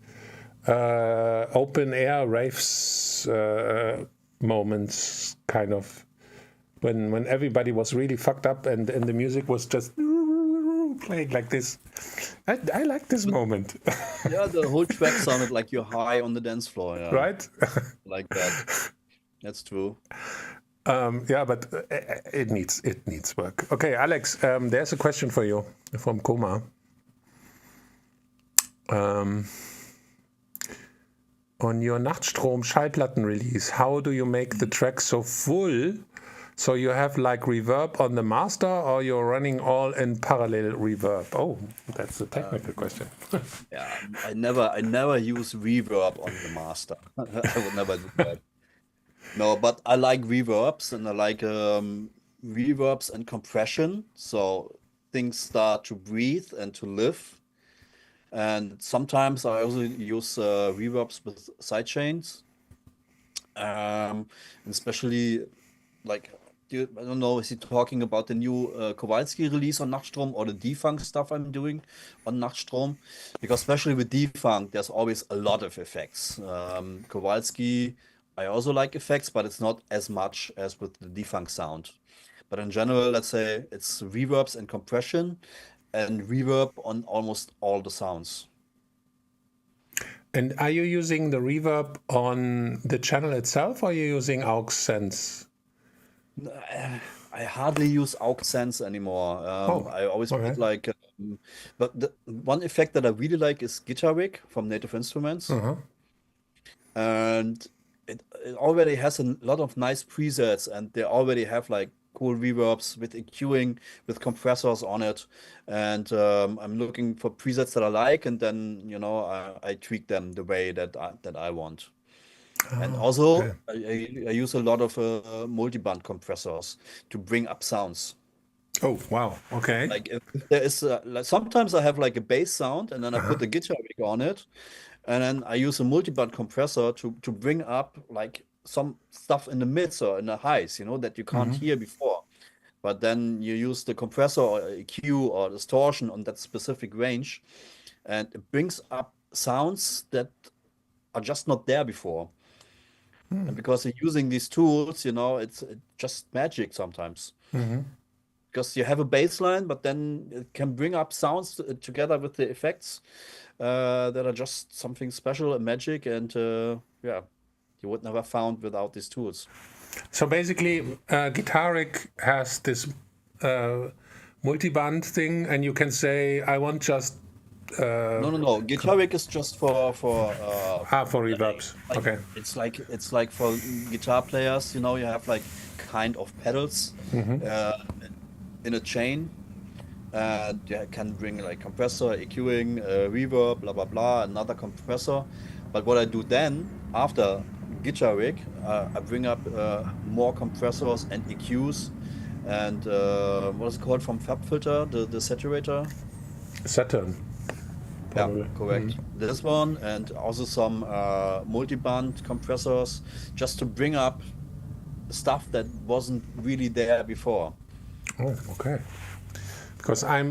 open air raves moments, kind of, when everybody was really fucked up and the music was just playing like this. I like this moment. Yeah, the whole track sounded like you're high on the dance floor. Yeah. Right? Like that. That's true. Yeah, but it needs work. Okay, Alex, there's a question for you from Koma. On your Nachtstrom Schallplatten release, how do you make the track so full? So you have like reverb on the master, or you're running all in parallel reverb? Oh, that's a technical question. Yeah, I never use reverb on the master. I would never do that. No, but I like reverbs, and I like reverbs and compression. So things start to breathe and to live. And sometimes I also use reverbs with sidechains. Especially like, I don't know, is he talking about the new Kowalski release on Nachtstrom or the defunk stuff I'm doing on Nachtstrom? Because especially with defunk, there's always a lot of effects. Kowalski, I also like effects, but it's not as much as with the defunk sound. But in general, let's say it's reverbs and compression and reverb on almost all the sounds. And are you using the reverb on the channel itself, or are you using aux sense? I hardly use aux sense anymore. Oh, I always okay. put like, but the one effect that I really like is Guitar Rig from Native Instruments, Uh-huh. and it already has a lot of nice presets, and they already have like cool reverbs with EQing, with compressors on it, and I'm looking for presets that I like, and then I tweak them the way that I want. And Ah, also, okay. I use a lot of multiband compressors to bring up sounds. Oh, wow. Okay. Like if there is like sometimes I have like a bass sound, and then I Uh-huh. put the guitar rig on it, and then I use a multiband compressor to bring up like some stuff in the mids or in the highs, that you can't Mm-hmm. hear before. But then you use the compressor or EQ or distortion on that specific range, and it brings up sounds that are just not there before. And because you're using these tools, it's just magic sometimes. Mm-hmm. Because you have a bass line, but then it can bring up sounds together with the effects that are just something special and magic. And yeah, you would never found without these tools. So basically, Guitaric has this uh, multi-band thing, and you can say, I want just No. Guitar rig is just for like reverbs. like Okay. it's like for guitar players. You have like kind of pedals uh, in a chain. You can bring like compressor, EQing, reverb, blah blah blah, another compressor. But what I do then after guitar rig, I bring up more compressors and EQs, and what is it called from FabFilter, the saturator. Saturn, Yeah, probably. correct. This one, and also some multi-band compressors, just to bring up stuff that wasn't really there before. Oh, okay. Because I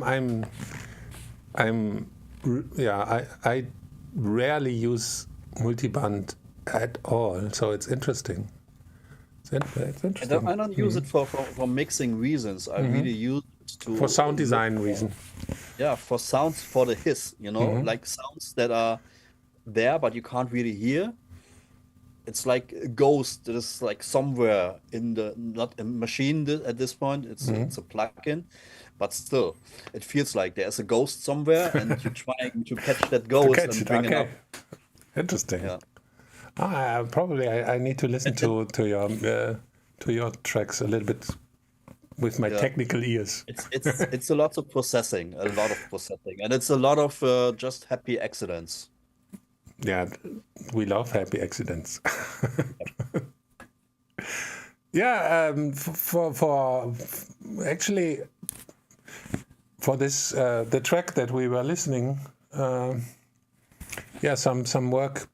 rarely use multi-band at all, so it's interesting. It's interesting. I don't use it for mixing reasons. I really use it to For sound look design for, reason. yeah, for sounds, for the hiss, like sounds that are there but you can't really hear. It's like a ghost that is like somewhere in the not a machine at this point. It's a plugin, but still, it feels like there's a ghost somewhere, and you're trying to catch that To ghost catch and it, bring it okay. up. Interesting. Yeah. Probably I need to listen to your tracks a little bit with my Yeah. technical ears. It's a lot of processing, and it's a lot of just happy accidents. Yeah, we love happy accidents. Yeah, for actually for this the track that we were listening, yeah, some work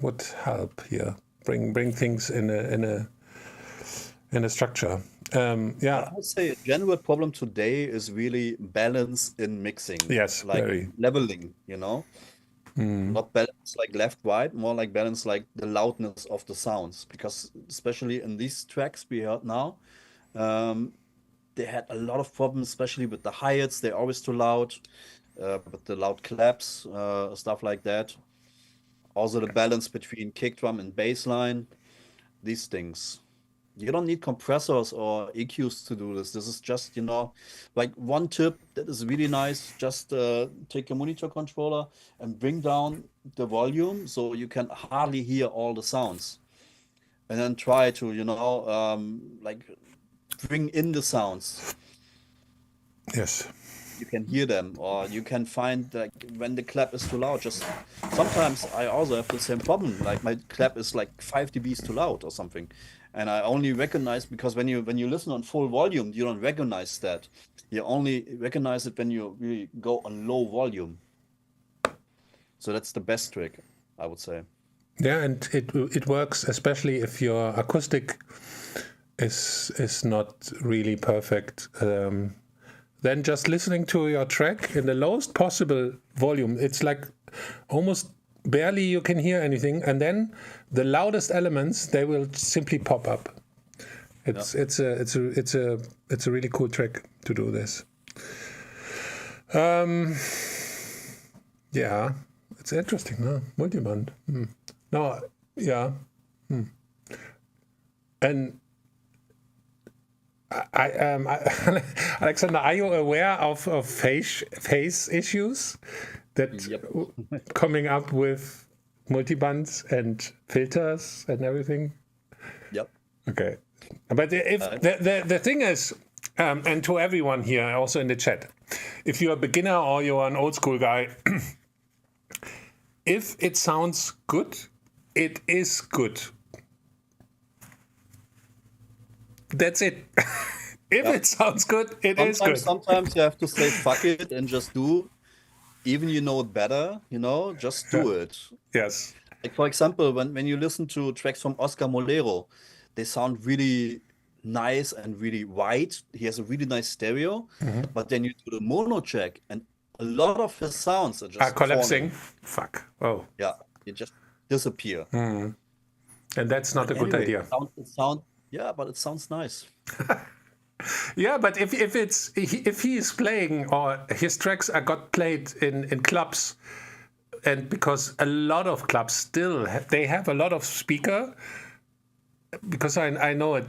would help here. Bring things in a structure. Yeah. I would say a general problem today is really balance in mixing, Yes. like Very. leveling, not balance like left, right, more like balance like the loudness of the sounds. Because especially in these tracks we heard now, um, they had a lot of problems, especially with the hi-hats. They're always too loud, with the loud claps, stuff like that. Also the balance between kick drum and bass line, these things. You don't need compressors or EQs to do this. This is just, like one tip that is really nice. Just take a monitor controller and bring down the volume so you can hardly hear all the sounds. And then try to, like bring in the sounds. Yes. You can hear them, or you can find like when the clap is too loud. Just sometimes I also have the same problem. Like my clap is like 5 dBs too loud or something, and I only recognize because when you listen on full volume, you don't recognize that. You only recognize it when you really go on low volume. So that's the best trick, I would say. Yeah, and it works especially if your acoustic is not really perfect. Then just listening to your track in the lowest possible volume, it's like almost barely you can hear anything, and then the loudest elements they will simply pop up. It's a really cool trick to do this. Yeah, it's interesting, no? Multiband. No, yeah. And Alexander, are you aware of phase issues that Yep. coming up with multibands and filters and everything? Yep. Okay, but if the thing is, and to everyone here, also in the chat, if you're a beginner or you're an old school guy, if it sounds good, it is good. That's it. If it sounds good, it is good. Sometimes you have to say fuck it and just do. Even you know it better, just do it. Yes. Like for example, when you listen to tracks from Oscar Molero, they sound really nice and really wide. He has a really nice stereo, but then you do the mono check and a lot of his sounds are just collapsing. falling. Fuck. Oh. Yeah, it just disappear. And that's not a good idea. But it sounds nice. Yeah, but if he is playing or his tracks got played in clubs, and because a lot of clubs still have a lot of speaker, because I know it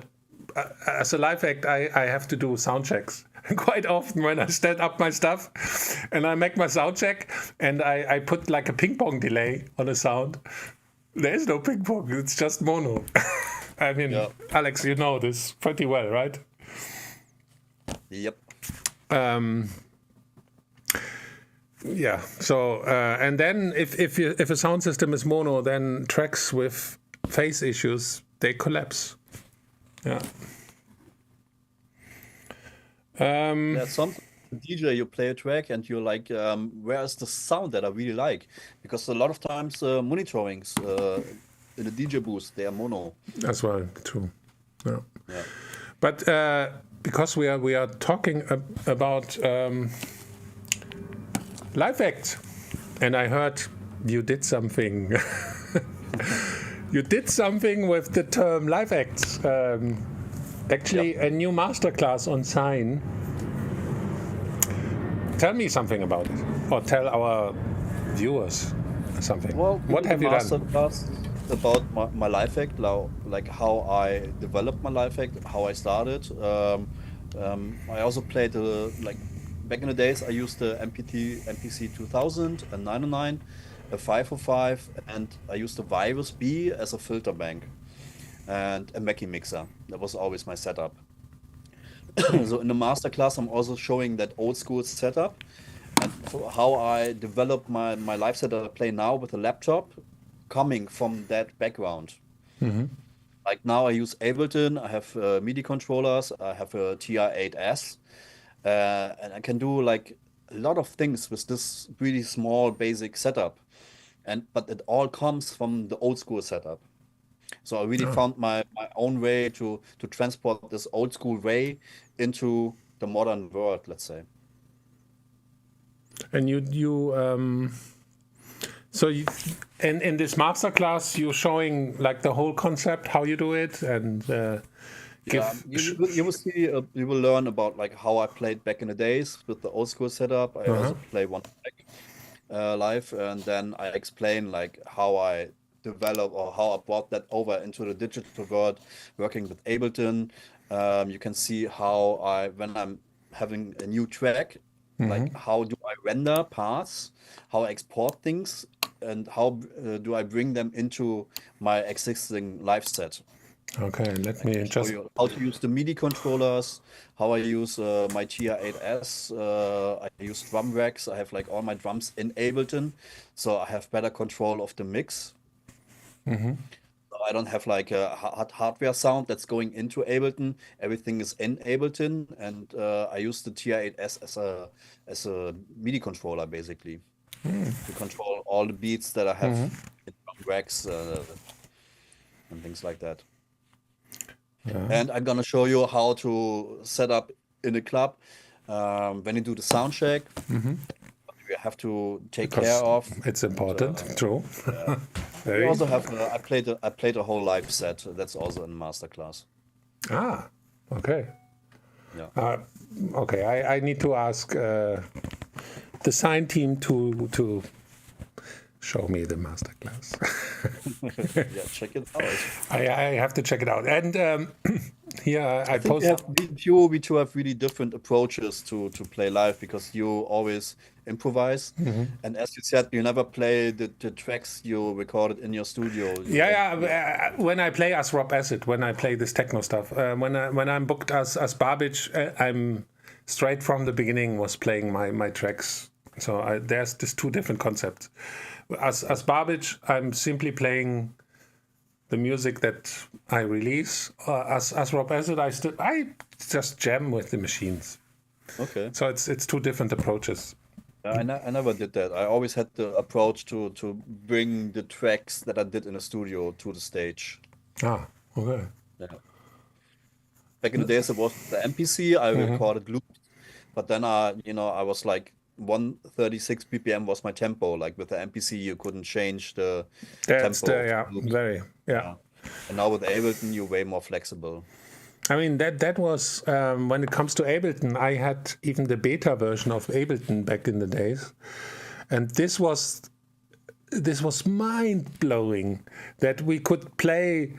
as a live act, I have to do sound checks quite often when I set up my stuff and I make my sound check and I put like a ping pong delay on a sound. There is no ping pong, it's just mono. I mean, Alex, you know this pretty well, right? Yep. Yeah. So and then if a sound system is mono, then tracks with phase issues, they collapse. Yeah. Some DJ, you play a track and you're like, where is the sound that I really like? Because a lot of times monitorings in the DJ booth, they are mono. As well, true. Yeah. But because we are talking about live acts, and I heard you did something. You did something with the term live acts. Actually, a new masterclass on SINEE. Tell me something about it, or tell our viewers something. Well, what have you done? Masterclass about my live act, like how I developed my live act, how I started. I also played like back in the days. I used the MPC 2000, a 909, a 505, and I used the Virus B as a filter bank and a Mackie mixer. That was always my setup. So in the masterclass, I'm also showing that old school setup and how I developed my live set that I play now with a laptop, coming from that background. Like now I use Ableton, I have MIDI controllers, I have a TR-8S, and I can do like a lot of things with this really small basic setup. But it all comes from the old school setup. So I really found my own way to transport this old school way into the modern world, let's say. And so in this masterclass, you're showing like the whole concept, how you do it, and you will see, you will learn about like how I played back in the days with the old school setup. I also play one track live, and then I explain like how I develop or how I brought that over into the digital world, working with Ableton. You can see how when I'm having a new track, like how do I render parts, how I export things, and how do I bring them into my existing live set. Okay, let me show just you how to use the MIDI controllers, how I use my TR-8S. I use drum racks. I have like all my drums in Ableton, so I have better control of the mix. So I don't have like a hardware sound that's going into Ableton. Everything is in Ableton, and I use the TR-8S as a MIDI controller basically to control all the beats that I have in drum racks and things like that. And I'm gonna show you how to set up in the club when you do the sound check. You have to take care of. It's important, true. We also have. I played a whole live set. That's also in masterclass. Ah, okay. Yeah. Okay, I need to ask the SINEE team to show me the masterclass. Yeah, check it out. I have to check it out. And Here I think post. we two have really different approaches to play live because you always improvise, and as you said, you never play the tracks you recorded in your studio. You When I play as Rob Acid, when I play this techno stuff, when I'm booked as WABBIT, I'm straight from the beginning was playing my tracks. So there's these two different concepts. As WABBIT, I'm simply playing the music that I release. As Rob Acid, I just jam with the machines. Okay. So it's two different approaches. I never did that. I always had the approach to bring the tracks that I did in the studio to the stage. Ah, okay. Yeah. Back in the days, it was the MPC. I recorded loops, but then I was like 136 BPM was my tempo. Like with the MPC, you couldn't change the tempo. Yeah. And now with Ableton, you're way more flexible. I mean, that was, when it comes to Ableton, I had even the beta version of Ableton back in the days. And this was mind-blowing that we could play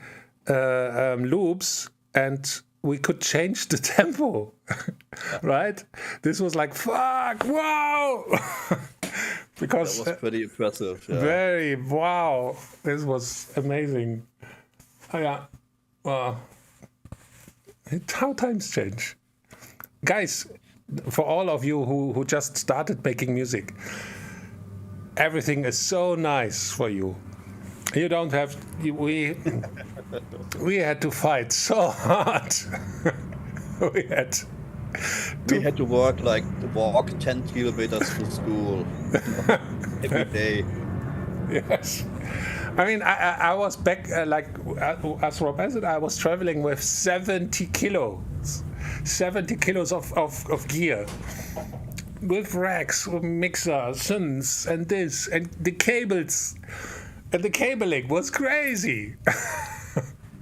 loops and we could change the tempo, right? This was like, fuck, wow! Because that was pretty impressive. Yeah. Wow, this was amazing. Oh, yeah, wow. How times change. Guys, for all of you who just started making music, everything is so nice for you. You don't have... We had to fight so hard. we had to walk 10 kilometers to school every day. Yes. I mean, I was back, as Rob Acid, I was traveling with 70 kilos. 70 kilos of gear. With racks, with mixer, synths, and this, and the cables. And the cabling was crazy.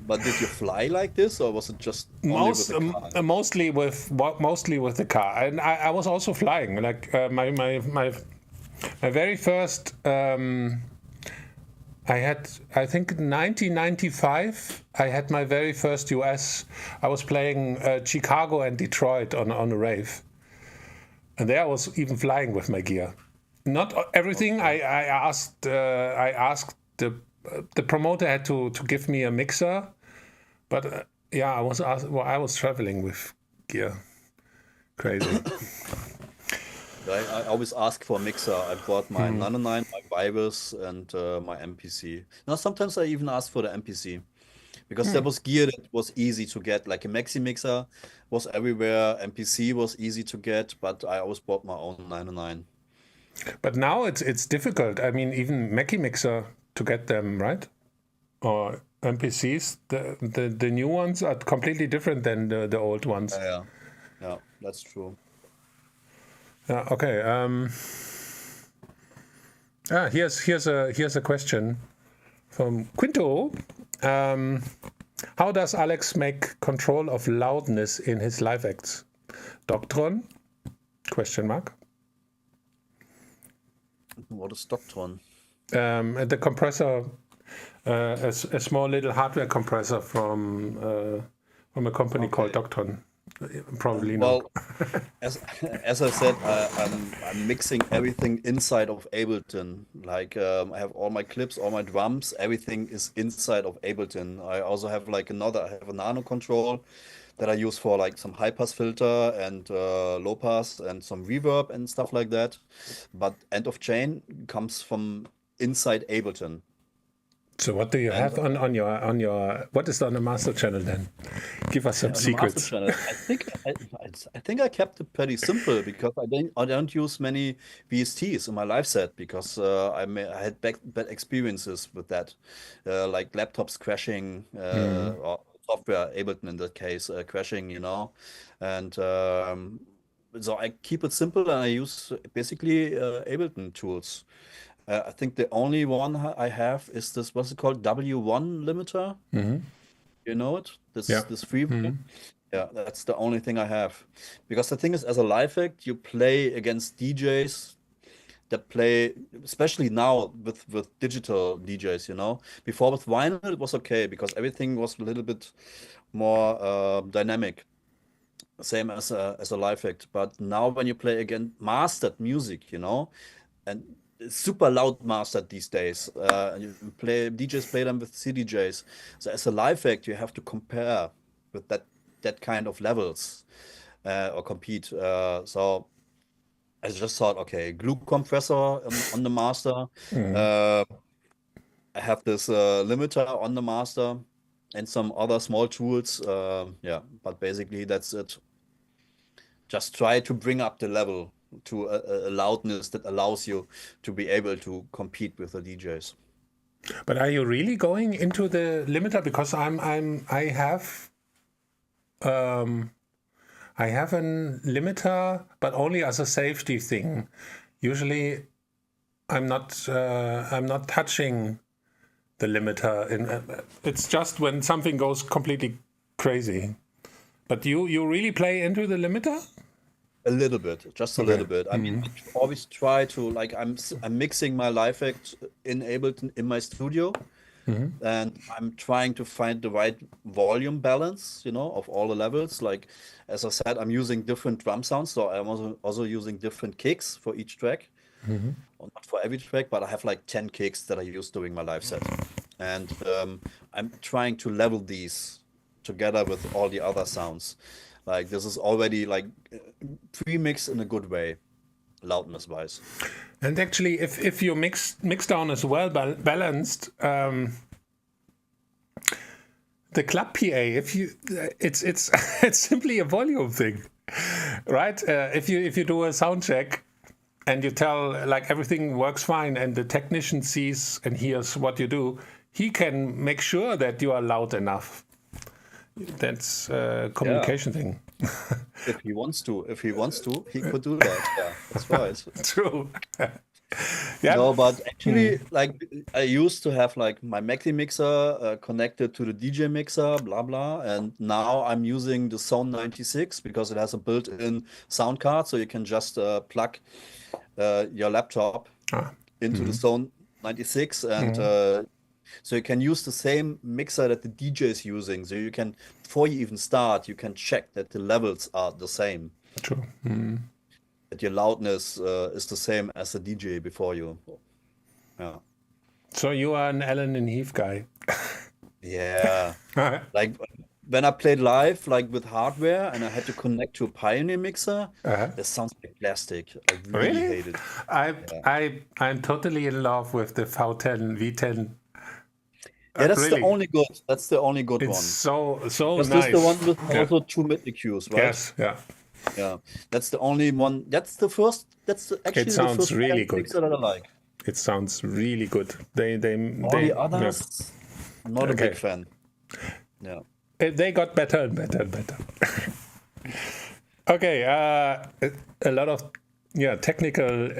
But did you fly like this, or was it just mostly with the car? And I was also flying. Like my very first... I think 1995, I had my very first US. I was playing Chicago and Detroit on a rave. And there I was even flying with my gear. Not everything. Okay. I asked the promoter had to give me a mixer. But I was traveling with gear. Crazy. I always ask for a mixer. I brought my 909, my Vibes, and my MPC. Now sometimes I even ask for the MPC because there was gear that was easy to get. Like a Maxi mixer was everywhere. MPC was easy to get, but I always bought my own 909. But now it's difficult. I mean, even Mackie mixer to get them, right? Or MPCs, the new ones are completely different than the old ones. Yeah, that's true. Okay. Here's a question from Quinto. How does Alex make control of loudness in his live acts? Doctron? Question mark. What is Doctron? The compressor, a small little hardware compressor from a company called Doctron. Probably not. Well, as I said, I'm mixing everything inside of Ableton. Like I have all my clips, all my drums, everything is inside of Ableton. I also have I have a nano control that I use for like some high pass filter and low pass and some reverb and stuff like that. But end of chain comes from inside Ableton. So what do you have on your what is on the master channel then? Give us some secrets. I think I kept it pretty simple because I don't use many VSTs in my live set because I had bad experiences with that, like laptops crashing or software Ableton in that case crashing, and so I keep it simple and I use basically Ableton tools. I think the only one I have is this, what's it called? W1 limiter. You know it? This free one. Yeah, that's the only thing I have. Because the thing is, as a live act, you play against DJs that play, especially now with digital DJs, you know. Before with vinyl, it was okay because everything was a little bit more dynamic, same as a live act. But now when you play again mastered music, you know, and it's super loud mastered these days. DJs play them with CDJs. So as a live act, you have to compare with that kind of levels or compete. So I just thought, okay, glue compressor on the master. I have this limiter on the master and some other small tools. Yeah, but basically that's it. Just try to bring up the level to a loudness that allows you to be able to compete with the DJs. But are you really going into the limiter? Because I have a limiter, but only as a safety thing. Usually, I'm not touching the limiter. It's just when something goes completely crazy. But you really play into the limiter? A little bit, just a little bit. I mean, I always try to, like, I'm mixing my live act in Ableton in my studio, and I'm trying to find the right volume balance, you know, of all the levels. Like, as I said, I'm using different drum sounds, so I'm also using different kicks for each track. Or not for every track, but I have like 10 kicks that I use during my live set. And I'm trying to level these together with all the other sounds. Like, this is already like pre-mixed in a good way, loudness wise. And actually, if your mix down is well balanced, the club PA, it's it's simply a volume thing, right? If you do a sound check and you tell like everything works fine, and the technician sees and hears what you do, he can make sure that you are loud enough. That's a communication thing. If he wants to, he could do that. Yeah, that's right. True. Yeah. No, but actually, like, I used to have like my Mackie mixer connected to the DJ mixer, blah blah, and now I'm using the Sound 96 because it has a built-in sound card, so you can just plug your laptop into the Sound 96, and so you can use the same mixer that the DJ is using. So you can, before you even start, you can check that the levels are the same. True. That your loudness is the same as the DJ before you. Yeah. So you are an Allen and Heath guy. Yeah. Like when I played live, like with hardware, and I had to connect to a Pioneer mixer, this sounds like plastic. I really hate it. I'm totally in love with the V10, V10. Yeah, that's really. the only good. That's the only good one. It's so Because nice. this is the one with also 2 mid EQs, right? Yes, yeah. Yeah, that's the only one. That's the first. That's actually It sounds the first really good. mixer that I like. It sounds really good. All the others, I'm not a big fan. Yeah. They got better and better and better. Okay, a lot of technical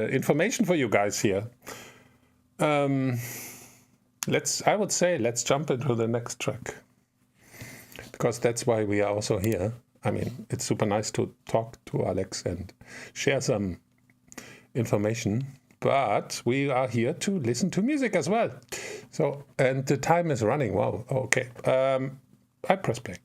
information for you guys here. I would say let's jump into the next track, because that's why we are also here. I mean, it's super nice to talk to Alex and share some information, but we are here to listen to music as well. So, and the time is running. Wow. Okay. I press play.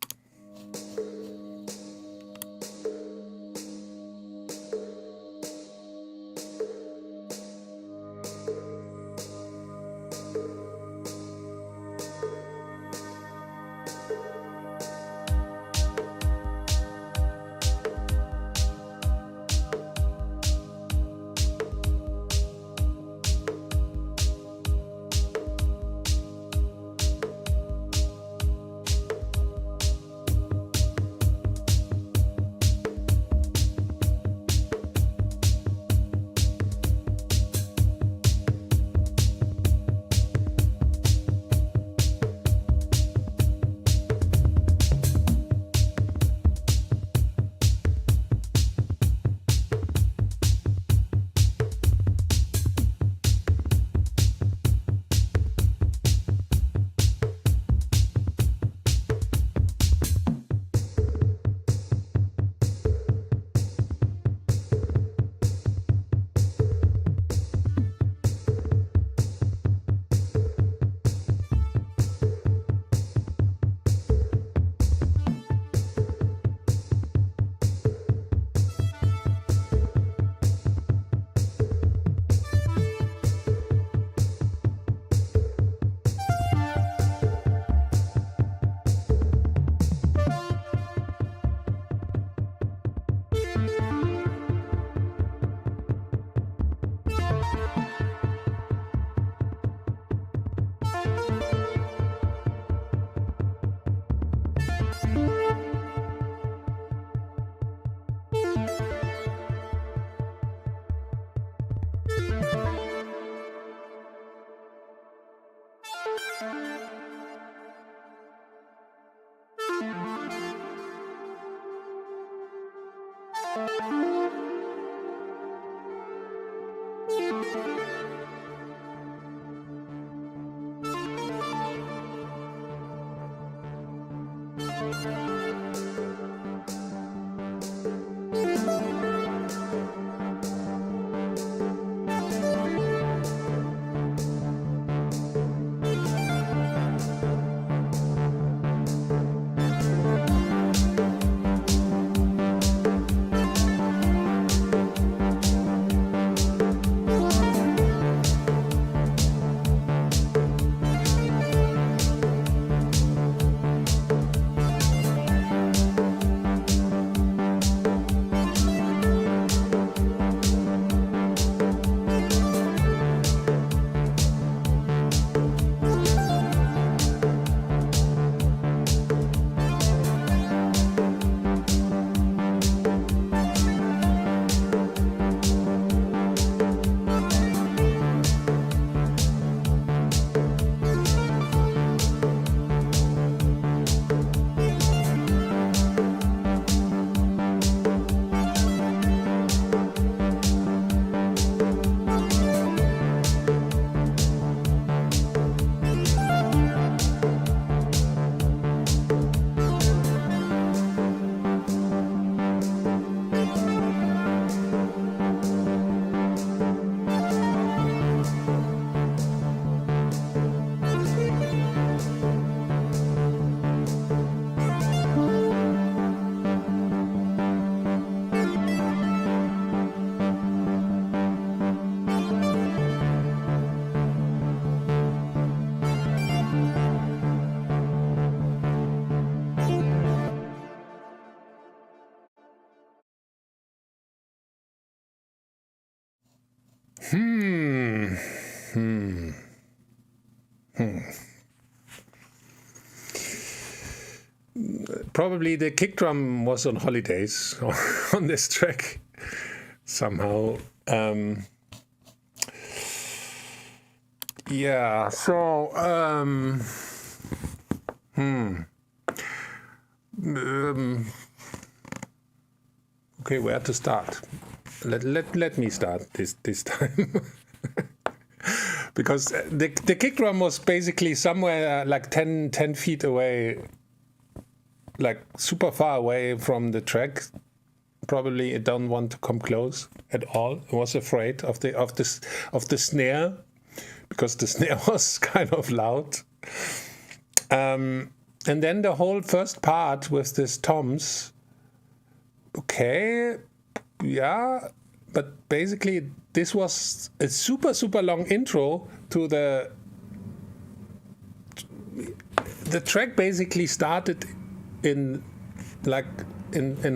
Probably the kick drum was on holidays on this track somehow. Yeah, so okay, where to start? Let me start this time. Because the kick drum was basically somewhere like 10 feet away, like super far away from the track. Probably it don't want to come close at all. I was afraid of the snare, because the snare was kind of loud. And then the whole first part with this toms. Okay, yeah, but basically this was a super long intro to the track. Basically started in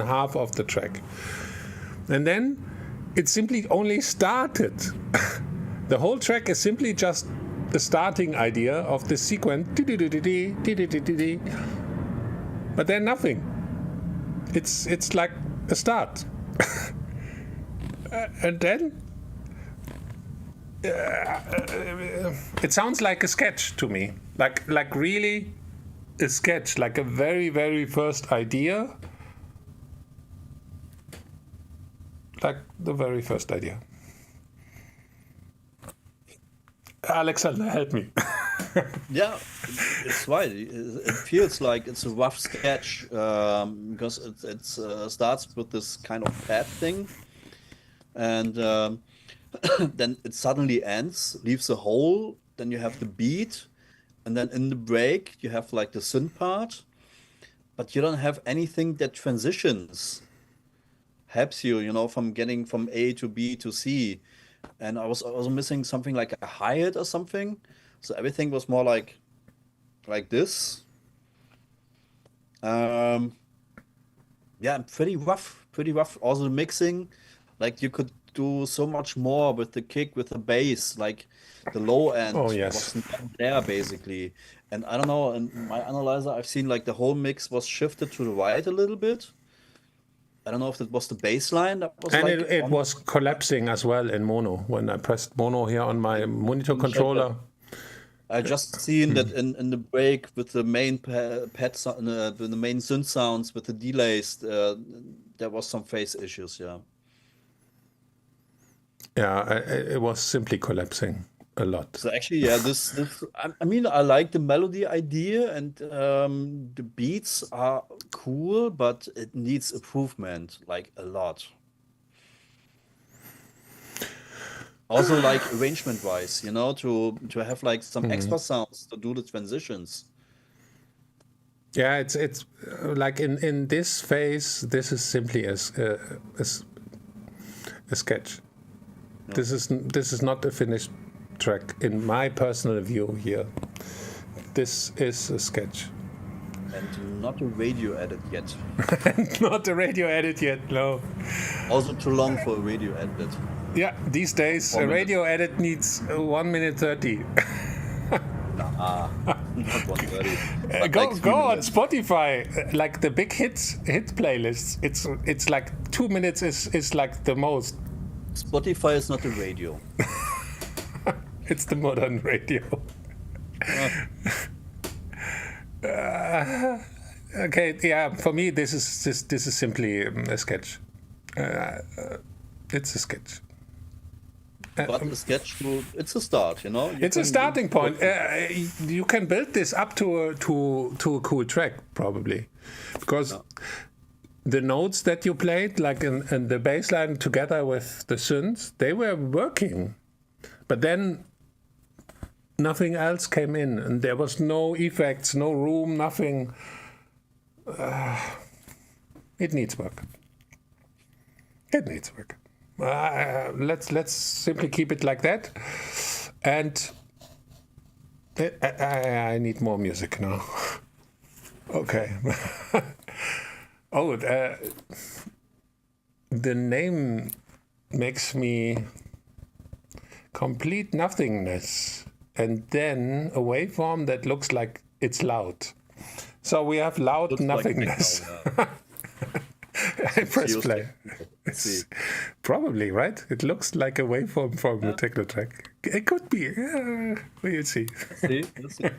half of the track, and then it simply only started. The whole track is simply just the starting idea of the sequence, but then nothing. It's like a start. And then it sounds like a sketch to me, like really a sketch, like a very first idea, like the very first idea. Alexander, help me. Yeah, it's right. It feels like it's a rough sketch, because it starts with this kind of pad thing, and then it suddenly ends, leaves a hole. Then you have the beat, and then in the break you have like the synth part, but you don't have anything that transitions, helps you, from getting from A to B to C. And I was also missing something like a hi-hat or something. So everything was more like this. Yeah, pretty rough. Also the mixing, like you could do so much more with the kick, with the bass, like the low end Oh yes. wasn't there basically. And I don't know, in my analyzer, I've seen like the whole mix was shifted to the right a little bit. I don't know if it was the bass line that was And like it on. was collapsing as well in mono when I pressed mono here on my monitor Didn't check that. controller. I just seen that in the break with the main pad the main synth sounds with the delays, there was some phase issues. Yeah. Yeah, it was simply collapsing a lot. So actually, yeah, this I mean, I like the melody idea, and the beats are cool, but it needs improvement, like a lot. Also, like arrangement wise, to have like some extra sounds to do the transitions. Yeah, it's like in this phase, this is simply a sketch. Yeah. This is not a finished track in my personal view here. This is a sketch. And not a radio edit yet. Not a radio edit yet, no. Also too long for a radio edit. Yeah, these days a radio edit needs 1 minute 30. Nah, not 1:30. But Go like 3 on minutes. Spotify, like the big hit playlists. It's like 2 minutes is like the most. Spotify is not a radio. It's the modern radio. Okay, yeah. For me, this is simply a sketch. It's a sketch. But the sketch, it's a start, It's a starting point. You can build this up to a cool track, probably, because the notes that you played, like in the bass line together with the synths, they were working, but then nothing else came in, and there was no effects, no room, nothing. It needs work. It needs work. Let's simply keep it like that, and I need more music now. Okay. Oh, the name makes me complete nothingness, and then a waveform that looks like it's loud. So we have loud Looks like nothingness. techno, I press Seriously. play. See. Probably, right? It looks like a waveform from the techno track. It could be. We'll see. See? Let's see.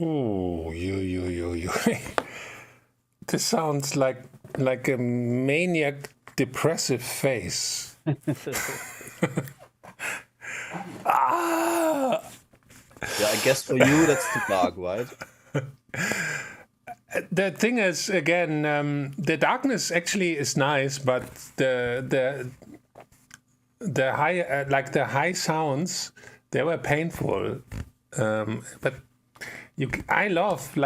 Ooh, you. This sounds like a maniac depressive face. Ah! Yeah, I guess for you that's too dark, right? The thing is, again, the darkness actually is nice, but the high the high sounds, they were painful. But I love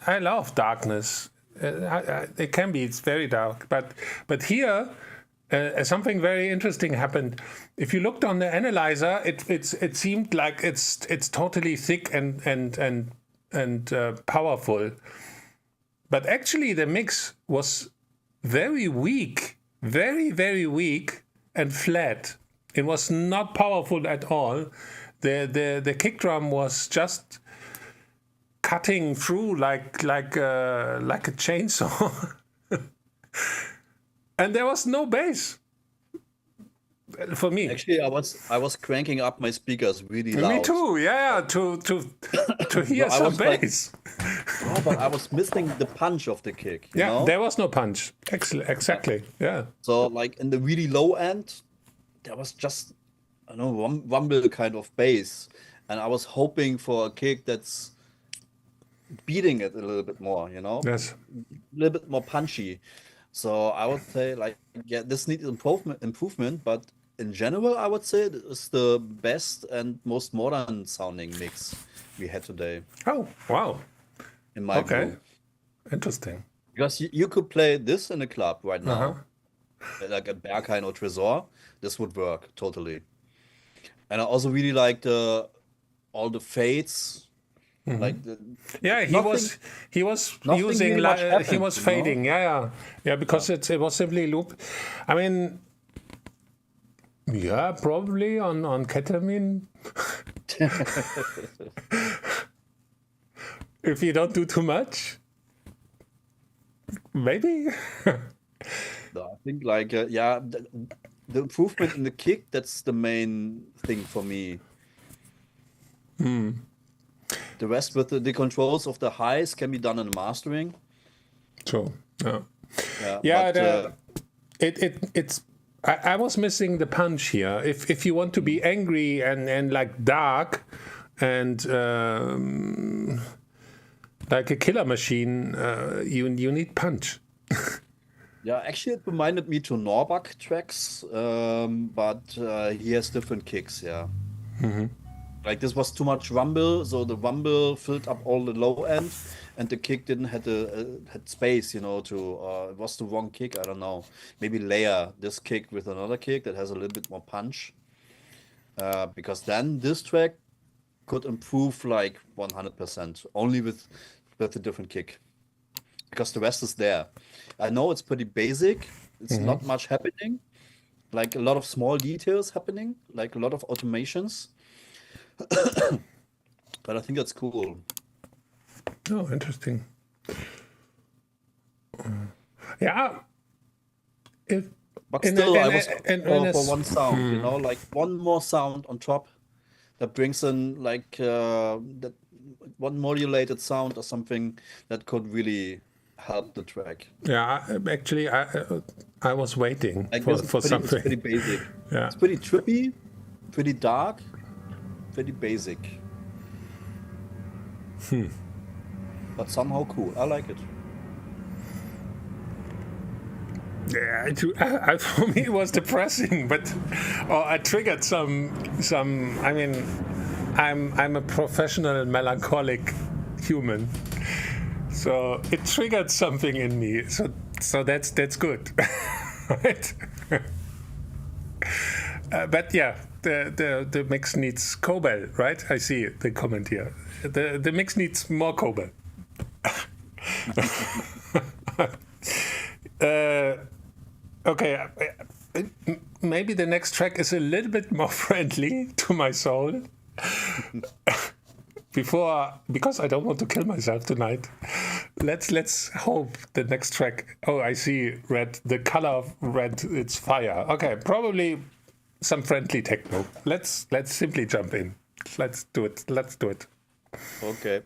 I love darkness. It can be, it's very dark, but here something very interesting happened. If you looked on the analyzer, it seemed like it's totally thick and powerful, but actually the mix was very weak, very, very weak and flat. It was not powerful at all. The kick drum was just cutting through like a chainsaw, and there was no bass for me. Actually, I was cranking up my speakers really loud. Me too, yeah, to hear some bass. Oh, but I was missing the punch of the kick. You know? There was no punch. Exactly. Yeah. So like in the really low end, there was just, I don't know, rumble kind of bass, and I was hoping for a kick that's beating it a little bit more, you know? Yes. A little bit more punchy. So I would say, like, yeah, this needs improvement, but in general, I would say it is the best and most modern sounding mix we had today. Oh, wow. In my view. Interesting. Because you could play this in a club right now, like a Berghain or Tresor. This would work totally. And I also really liked all the fades. Like he was using he was fading, yeah, because it was simply loop. I mean, yeah, probably on ketamine. If you don't do too much, maybe. No, I think like the improvement in the kick, that's the main thing for me. The rest with the controls of the highs can be done in mastering. Sure. Yeah. It's. I was missing the punch here. If you want to be angry and like dark and like a killer machine, you need punch. Yeah, actually, it reminded me to Norbach tracks, but he has different kicks. Yeah. Like this was too much rumble, so the rumble filled up all the low end, and the kick didn't had space, you know, to it was the wrong kick. I don't know. Maybe layer this kick with another kick that has a little bit more punch, because then this track could improve like 100% only with a different kick, because the rest is there. I know it's pretty basic. It's not much happening, like a lot of small details happening, like a lot of automations. But I think that's cool. Oh, interesting. Yeah. But still, I was for one sound, you know, like one more sound on top that brings in like that one modulated sound or something that could really help the track. Yeah, actually, I was waiting for something. It's pretty basic. Yeah. It's pretty trippy, pretty dark. Pretty basic, but somehow cool. I like it. Yeah, for me it was depressing, but I triggered some. I mean, I'm a professional melancholic human, so it triggered something in me. So that's good, right? But yeah. The mix needs Cobel, right? I see the comment here. The mix needs more Cobel. Okay, maybe the next track is a little bit more friendly to my soul. Because I don't want to kill myself tonight. Let's hope the next track. Oh, I see red. The color of red. It's fire. Okay, probably some friendly techno. Let's simply jump in. Let's do it. Let's do it. Okay.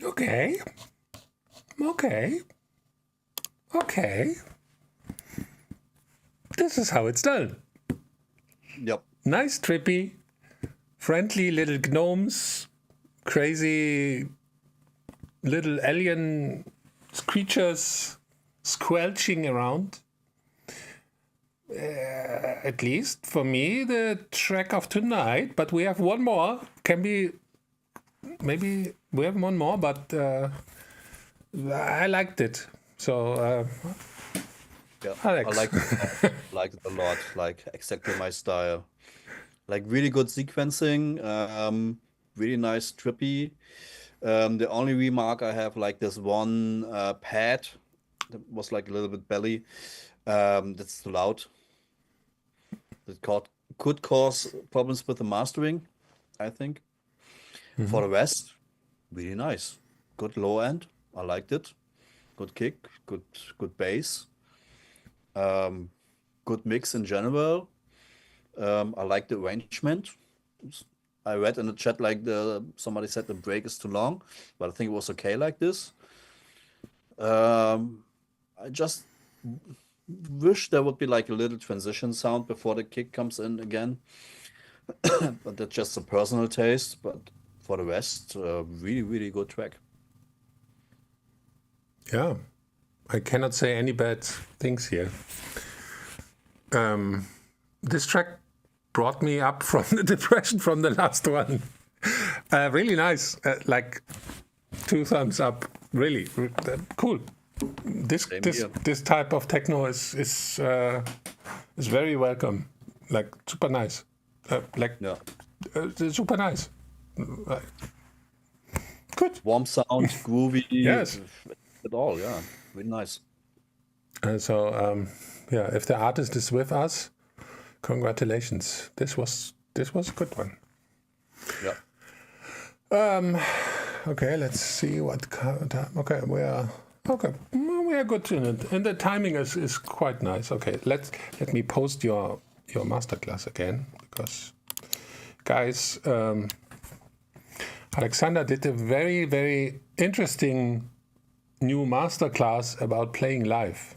Okay. This is how it's done. Yep. Nice, trippy, friendly little gnomes, crazy little alien creatures squelching around. At least for me, the track of tonight. But we have one more. Maybe we have one more, but I liked it. So, Yeah, Alex. I liked it a lot. Like exactly my style. Like really good sequencing. Really nice, trippy. The only remark I have, like this one pad that was like a little bit belly. That's too loud. Could cause problems with the mastering, I think. For the rest, really nice. Good low end. I liked it. Good kick. Good bass. Good mix in general. I like the arrangement. I read in the chat like somebody said the break is too long, but I think it was okay like this. I just wish there would be like a little transition sound before the kick comes in again. But that's just a personal taste. But for the rest, really, really good track. Yeah, I cannot say any bad things here. This track brought me up from the depression from the last one. Really nice, like 2 thumbs up. Really cool. This type of techno is very welcome. Like super nice. Super nice. Good. Warm sound, groovy. Yes. At all, yeah. Really nice. If the artist is with us, congratulations. This was a good one. Yeah. Okay, let's see what time. Okay, we are good in it, and the timing is quite nice. Okay, let me post your masterclass again, because guys, Alexander did a very, very interesting new masterclass about playing live.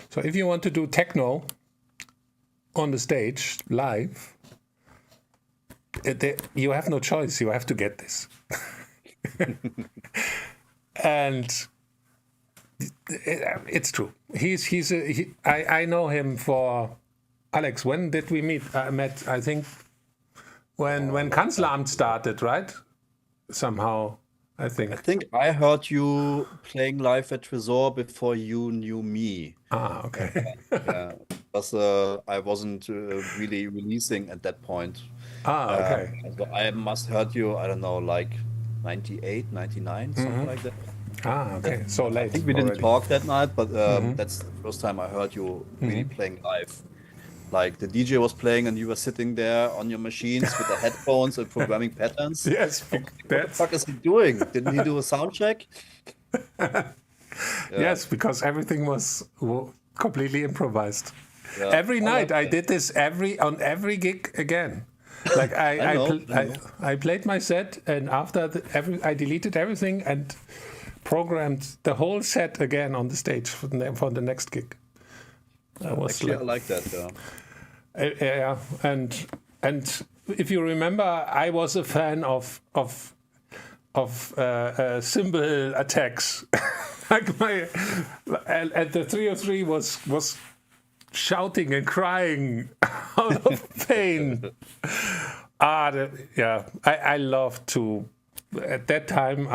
So if you want to do techno on the stage live, you have no choice. You have to get this. And it's true. I know him for Alex. When did we meet? I met, I think, when Kanzleramt started, right? Somehow, I think. I think I heard you playing live at Tresor before you knew me. Ah, okay. Yeah, because I wasn't really releasing at that point. Ah, okay. So I must heard you, I don't know, like 98, 99, something like that. Ah, okay. So late. I think we didn't already. talk that night, but that's the first time I heard you really playing live. Like the DJ was playing and you were sitting there on your machines with the headphones and programming patterns. Yes, What the fuck is he doing? Didn't he do a sound check? Yes, because everything was completely improvised. Yeah. Every night I like did this on every gig again. Like I know. I played my set, and after I deleted everything and programmed the whole set again on the stage for the next gig. I like that. Yeah, and if you remember, I was a fan of cymbal attacks. Like and the 303 was shouting and crying out of pain. I love to. At that time,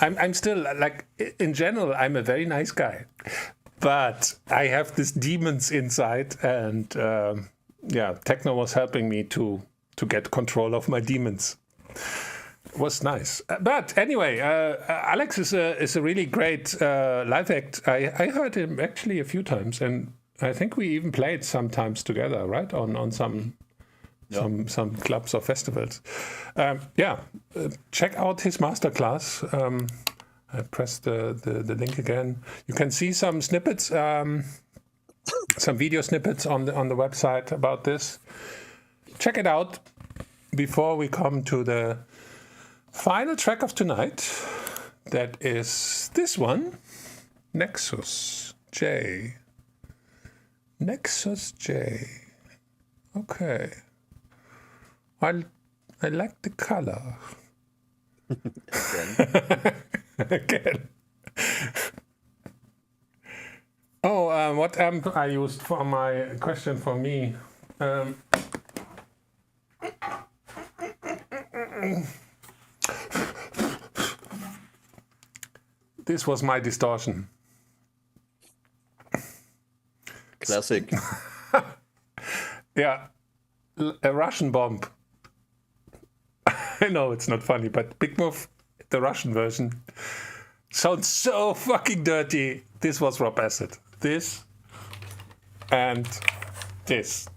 I'm still, like, in general, I'm a very nice guy, but I have these demons inside, and techno was helping me to get control of my demons. It was nice. But anyway, Alex is a really great live act. I heard him actually a few times, and I think we even played sometimes together, right? On some clubs or festivals. Check out his masterclass. I pressed the link again. You can see some snippets, some video snippets on the website about this. Check it out before we come to the final track of tonight, that is this one, Nexus J. Nexus J. Okay. I like the color. Again. Oh, what amp I used for my question for me? This was my distortion. Classic. Yeah, a Russian bomb. I know it's not funny, but Big Move, the Russian version, sounds so fucking dirty. This was WABBIT. This and this.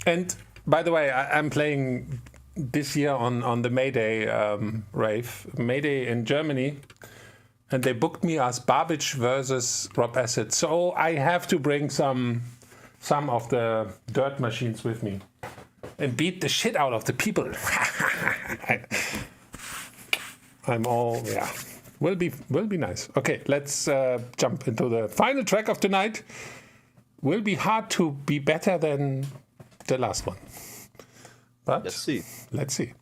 And by the way, I'm playing this year on the Mayday rave, Mayday in Germany, and they booked me as WABBIT versus WABBIT. So I have to bring some of the dirt machines with me and beat the shit out of the people. I'm all, yeah, will be nice. Okay, let's jump into the final track of tonight. Will be hard to be better than the last one, but let's see. Let's see.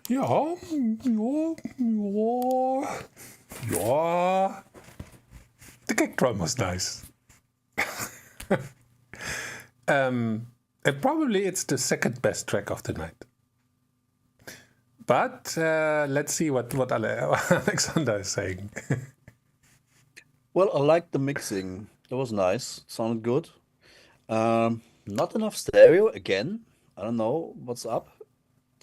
Yeah. The kick drum was nice. And probably it's the second best track of the night. But let's see what Alexander is saying. Well, I liked the mixing. That was nice. Sounded good. Not enough stereo again. I don't know what's up.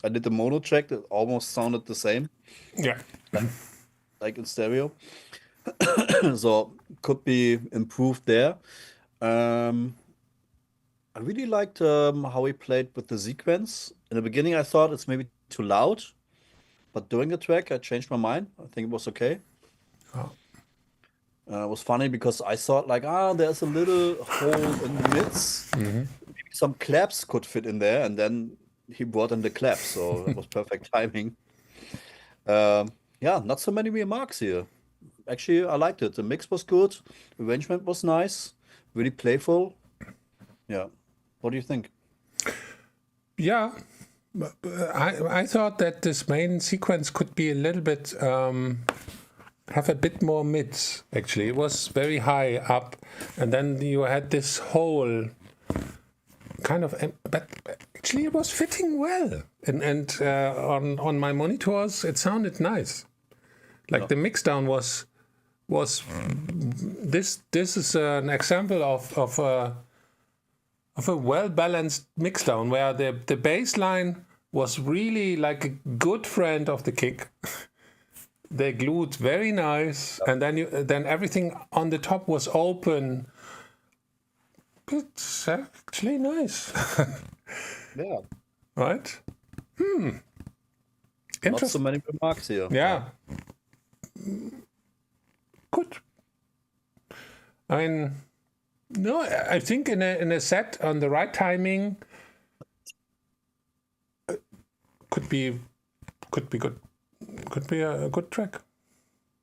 I did the mono track that almost sounded the same, Yeah. like in stereo. So could be improved there. I really liked how he played with the sequence. In the beginning, I thought it's maybe too loud, but during the track, I changed my mind. I think it was okay. Oh. It was funny because I thought like, there's a little hole in the mids. Maybe some claps could fit in there, and then he brought in the claps, so it was perfect timing. Yeah, not so many remarks here. Actually, I liked it. The mix was good. Arrangement was nice. Really playful. Yeah. What do you think? Yeah. I thought that this main sequence could be a little bit have a bit more mids. Actually, it was very high up, and then you had this whole kind of. But actually, it was fitting well, and on my monitors, it sounded nice. Like the mixdown was this is an example of a well balanced mixdown where the bass line was really like a good friend of the kick. They glued very nice, and then everything on the top was open. It's actually nice. Yeah. Right? Not so many remarks here. Yeah. Good. I mean, no, I think in a set on the right timing could be good. Could be a good track.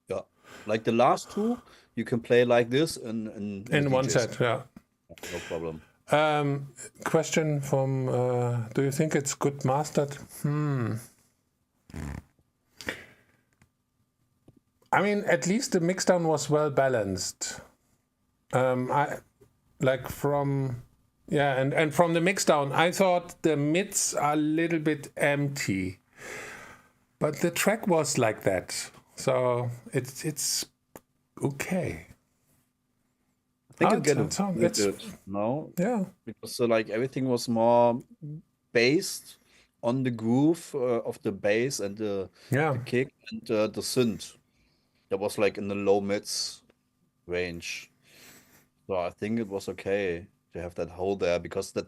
Yeah. Like the last two, you can play like this in one DJs. set. Yeah. No problem. Question from do you think it's good mastered? I mean, at least the mixdown was well balanced. I like from and from the mixdown, I thought the mids are a little bit empty, but the track was like that, so it's okay. I think it it's good. No, yeah. because like everything was more based on the groove of the bass and the kick and the synth. That was like in the low mids range. So I think it was okay to have that hole there because that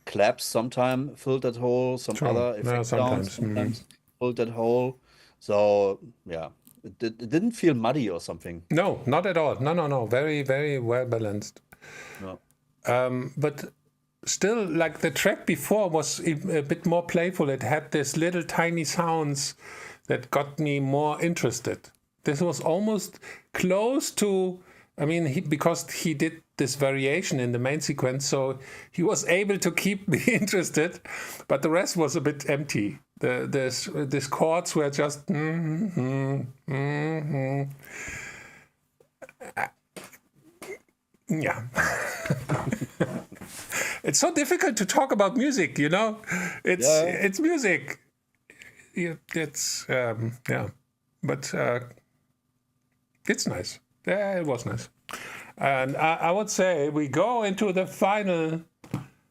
claps sometimes filled that hole, some other effect sounds sometimes filled that hole. So yeah, it didn't feel muddy or something. No, not at all. No. Very, very well balanced. No. But still, like the track before was a bit more playful. It had this little tiny sounds that got me more interested. This was almost close to, I mean, because he did this variation in the main sequence, so he was able to keep me interested, but the rest was a bit empty. These chords were just yeah. It's so difficult to talk about music, you know. It's music. It's but it's nice. Yeah, it was nice. And I would say we go into the final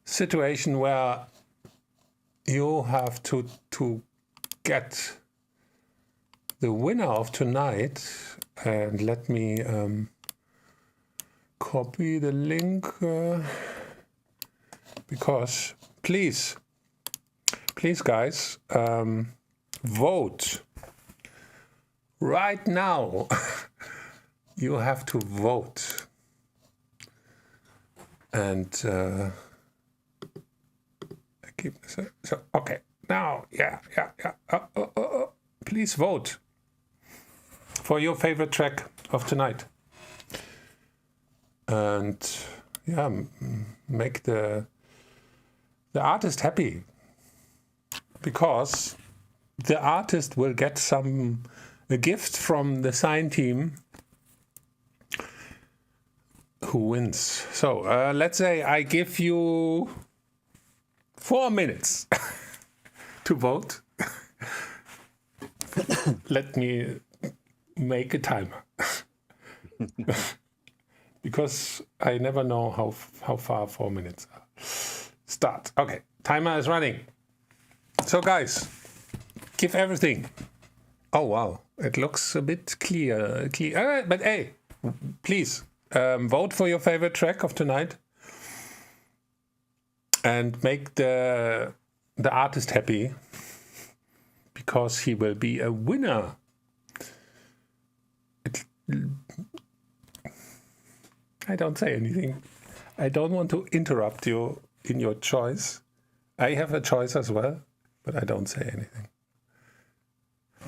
situation where you have to get the winner of tonight. And let me copy the link because please guys, vote right now. You have to vote. And I keep so okay. Now, yeah. Please vote for your favorite track of tonight. And make the artist happy. Because the artist will get a gift from the SINEE team who wins. So let's say I give you 4 minutes to vote. Let me make a timer. Because I never know how far 4 minutes are. Start. Okay, timer is running. So guys, give everything. Oh wow, it looks a bit clear. But hey, please vote for your favorite track of tonight and make the artist happy, because he will be a winner. I don't say anything. I don't want to interrupt you in your choice. I have a choice as well, but I don't say anything.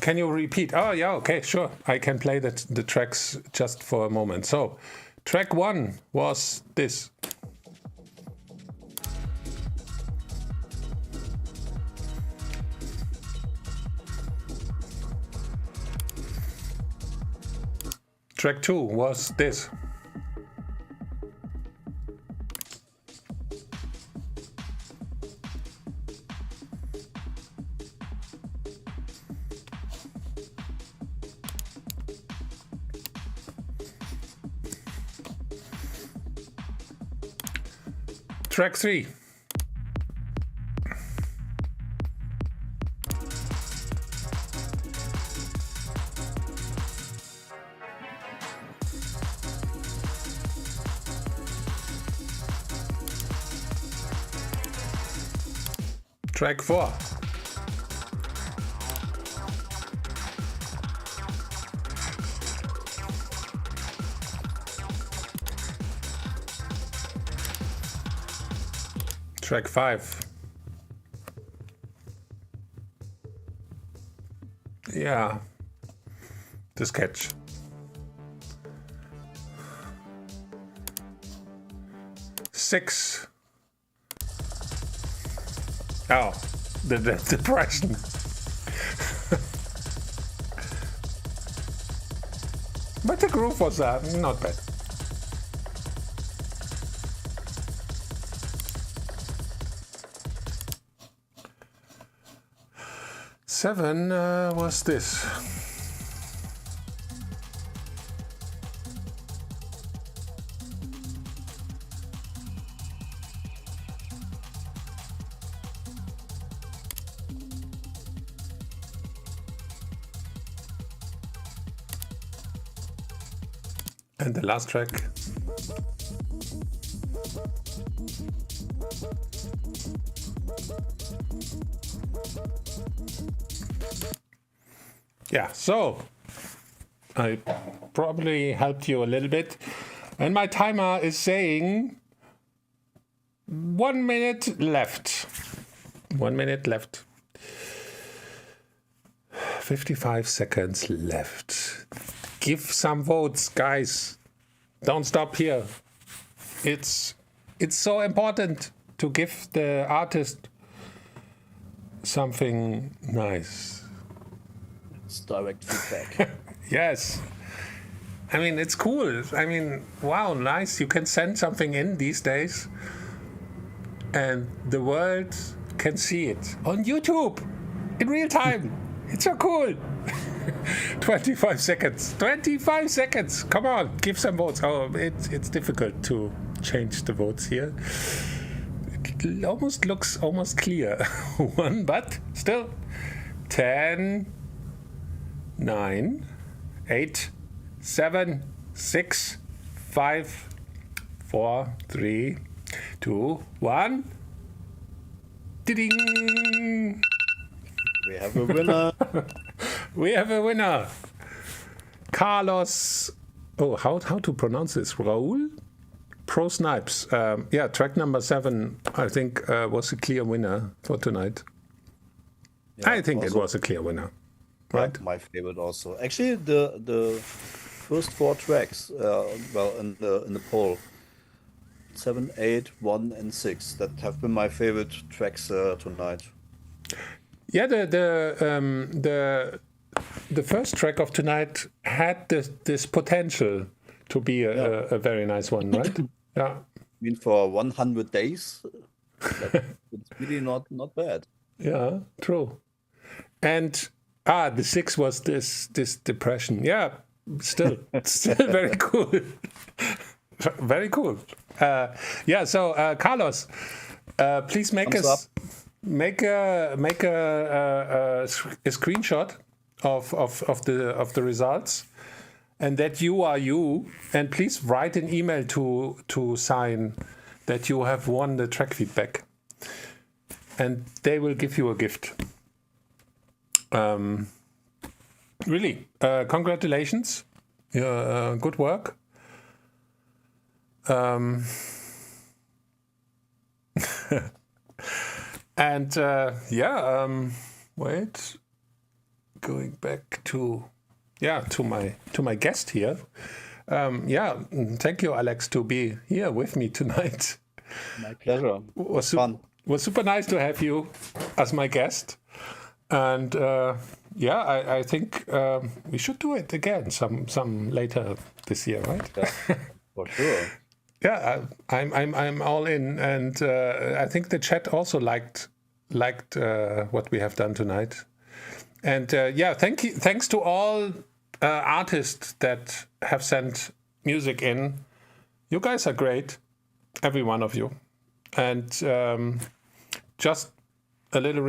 Can you repeat? Oh, yeah, okay, sure. I can play the tracks just for a moment. So, track 1 was this. Track 2 was this. Track 3. Track 4. Track 5. Yeah, the sketch. Six. Oh, the depression. But the groove was not bad. 7 was this. And the last track. Yeah, so I probably helped you a little bit. And my timer is saying 1 minute left. 1 minute left. 55 seconds left. Give some votes, guys. Don't stop here. It's so important to give the artist something nice. It's direct feedback. Yes. I mean, it's cool. I mean, wow, nice. You can send something in these days and the world can see it on YouTube in real time. It's so cool. 25 seconds. 25 seconds. Come on, give some votes. Oh, it's difficult to change the votes here. It almost looks clear. One, but still. 10, 9, 8, 7, 6, 5, 4, 3, 2, 1. Ding! We have a winner. We have a winner. Carlos. Oh, how to pronounce this? Raul? Pro Snipes. Yeah, track number 7, I think, was a clear winner for tonight. Yeah, I think also, it was a clear winner. Right? My favorite also. Actually, the first 4 tracks, well, in the poll, 7, 8, 1, and 6, that have been my favorite tracks tonight. Yeah, the first track of tonight had this potential to be a very nice one, right? Yeah. I mean, for 100 days, it's really not bad. Yeah, true. And the 6 was this depression. Yeah, still very cool. Very cool. Yeah, so Carlos, please make Thumbs us up. make a screenshot of the results, and that you are you, and please write an email to SINEE that you have won the track feedback, and they will give you a gift. Really, congratulations. Good work. And wait, going back to my guest here. Thank you, Alex, to be here with me tonight. My pleasure. Was fun. Was super nice to have you as my guest. And I think we should do it again some later this year, right? Yeah, for sure. Yeah, I'm all in, and I think the chat also liked what we have done tonight. And thanks to all artists that have sent music in. You guys are great, every one of you. And just a little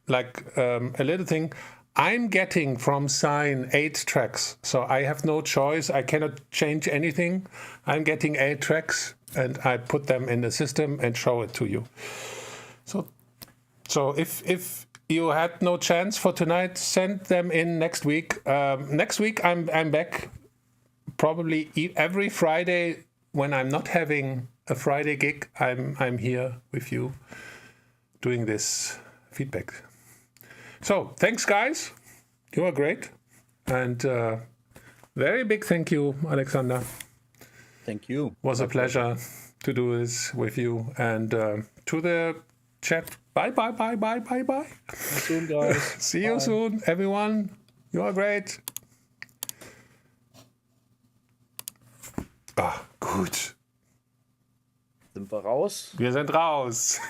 a little thing. I'm getting from SINEE 8 tracks, so I have no choice. I cannot change anything. I'm getting 8 tracks, and I put them in the system and show it to you. So if you had no chance for tonight, send them in next week. Next week I'm back, probably every Friday when I'm not having a Friday gig. I'm here with you, doing this feedback. So thanks, guys. You are great. And very big thank you, Alexander. Thank you. It was a pleasure to do this with you. And to the chat, bye. See you soon, guys. See you soon, everyone. You are great. Gut. Sind wir raus? Wir sind raus.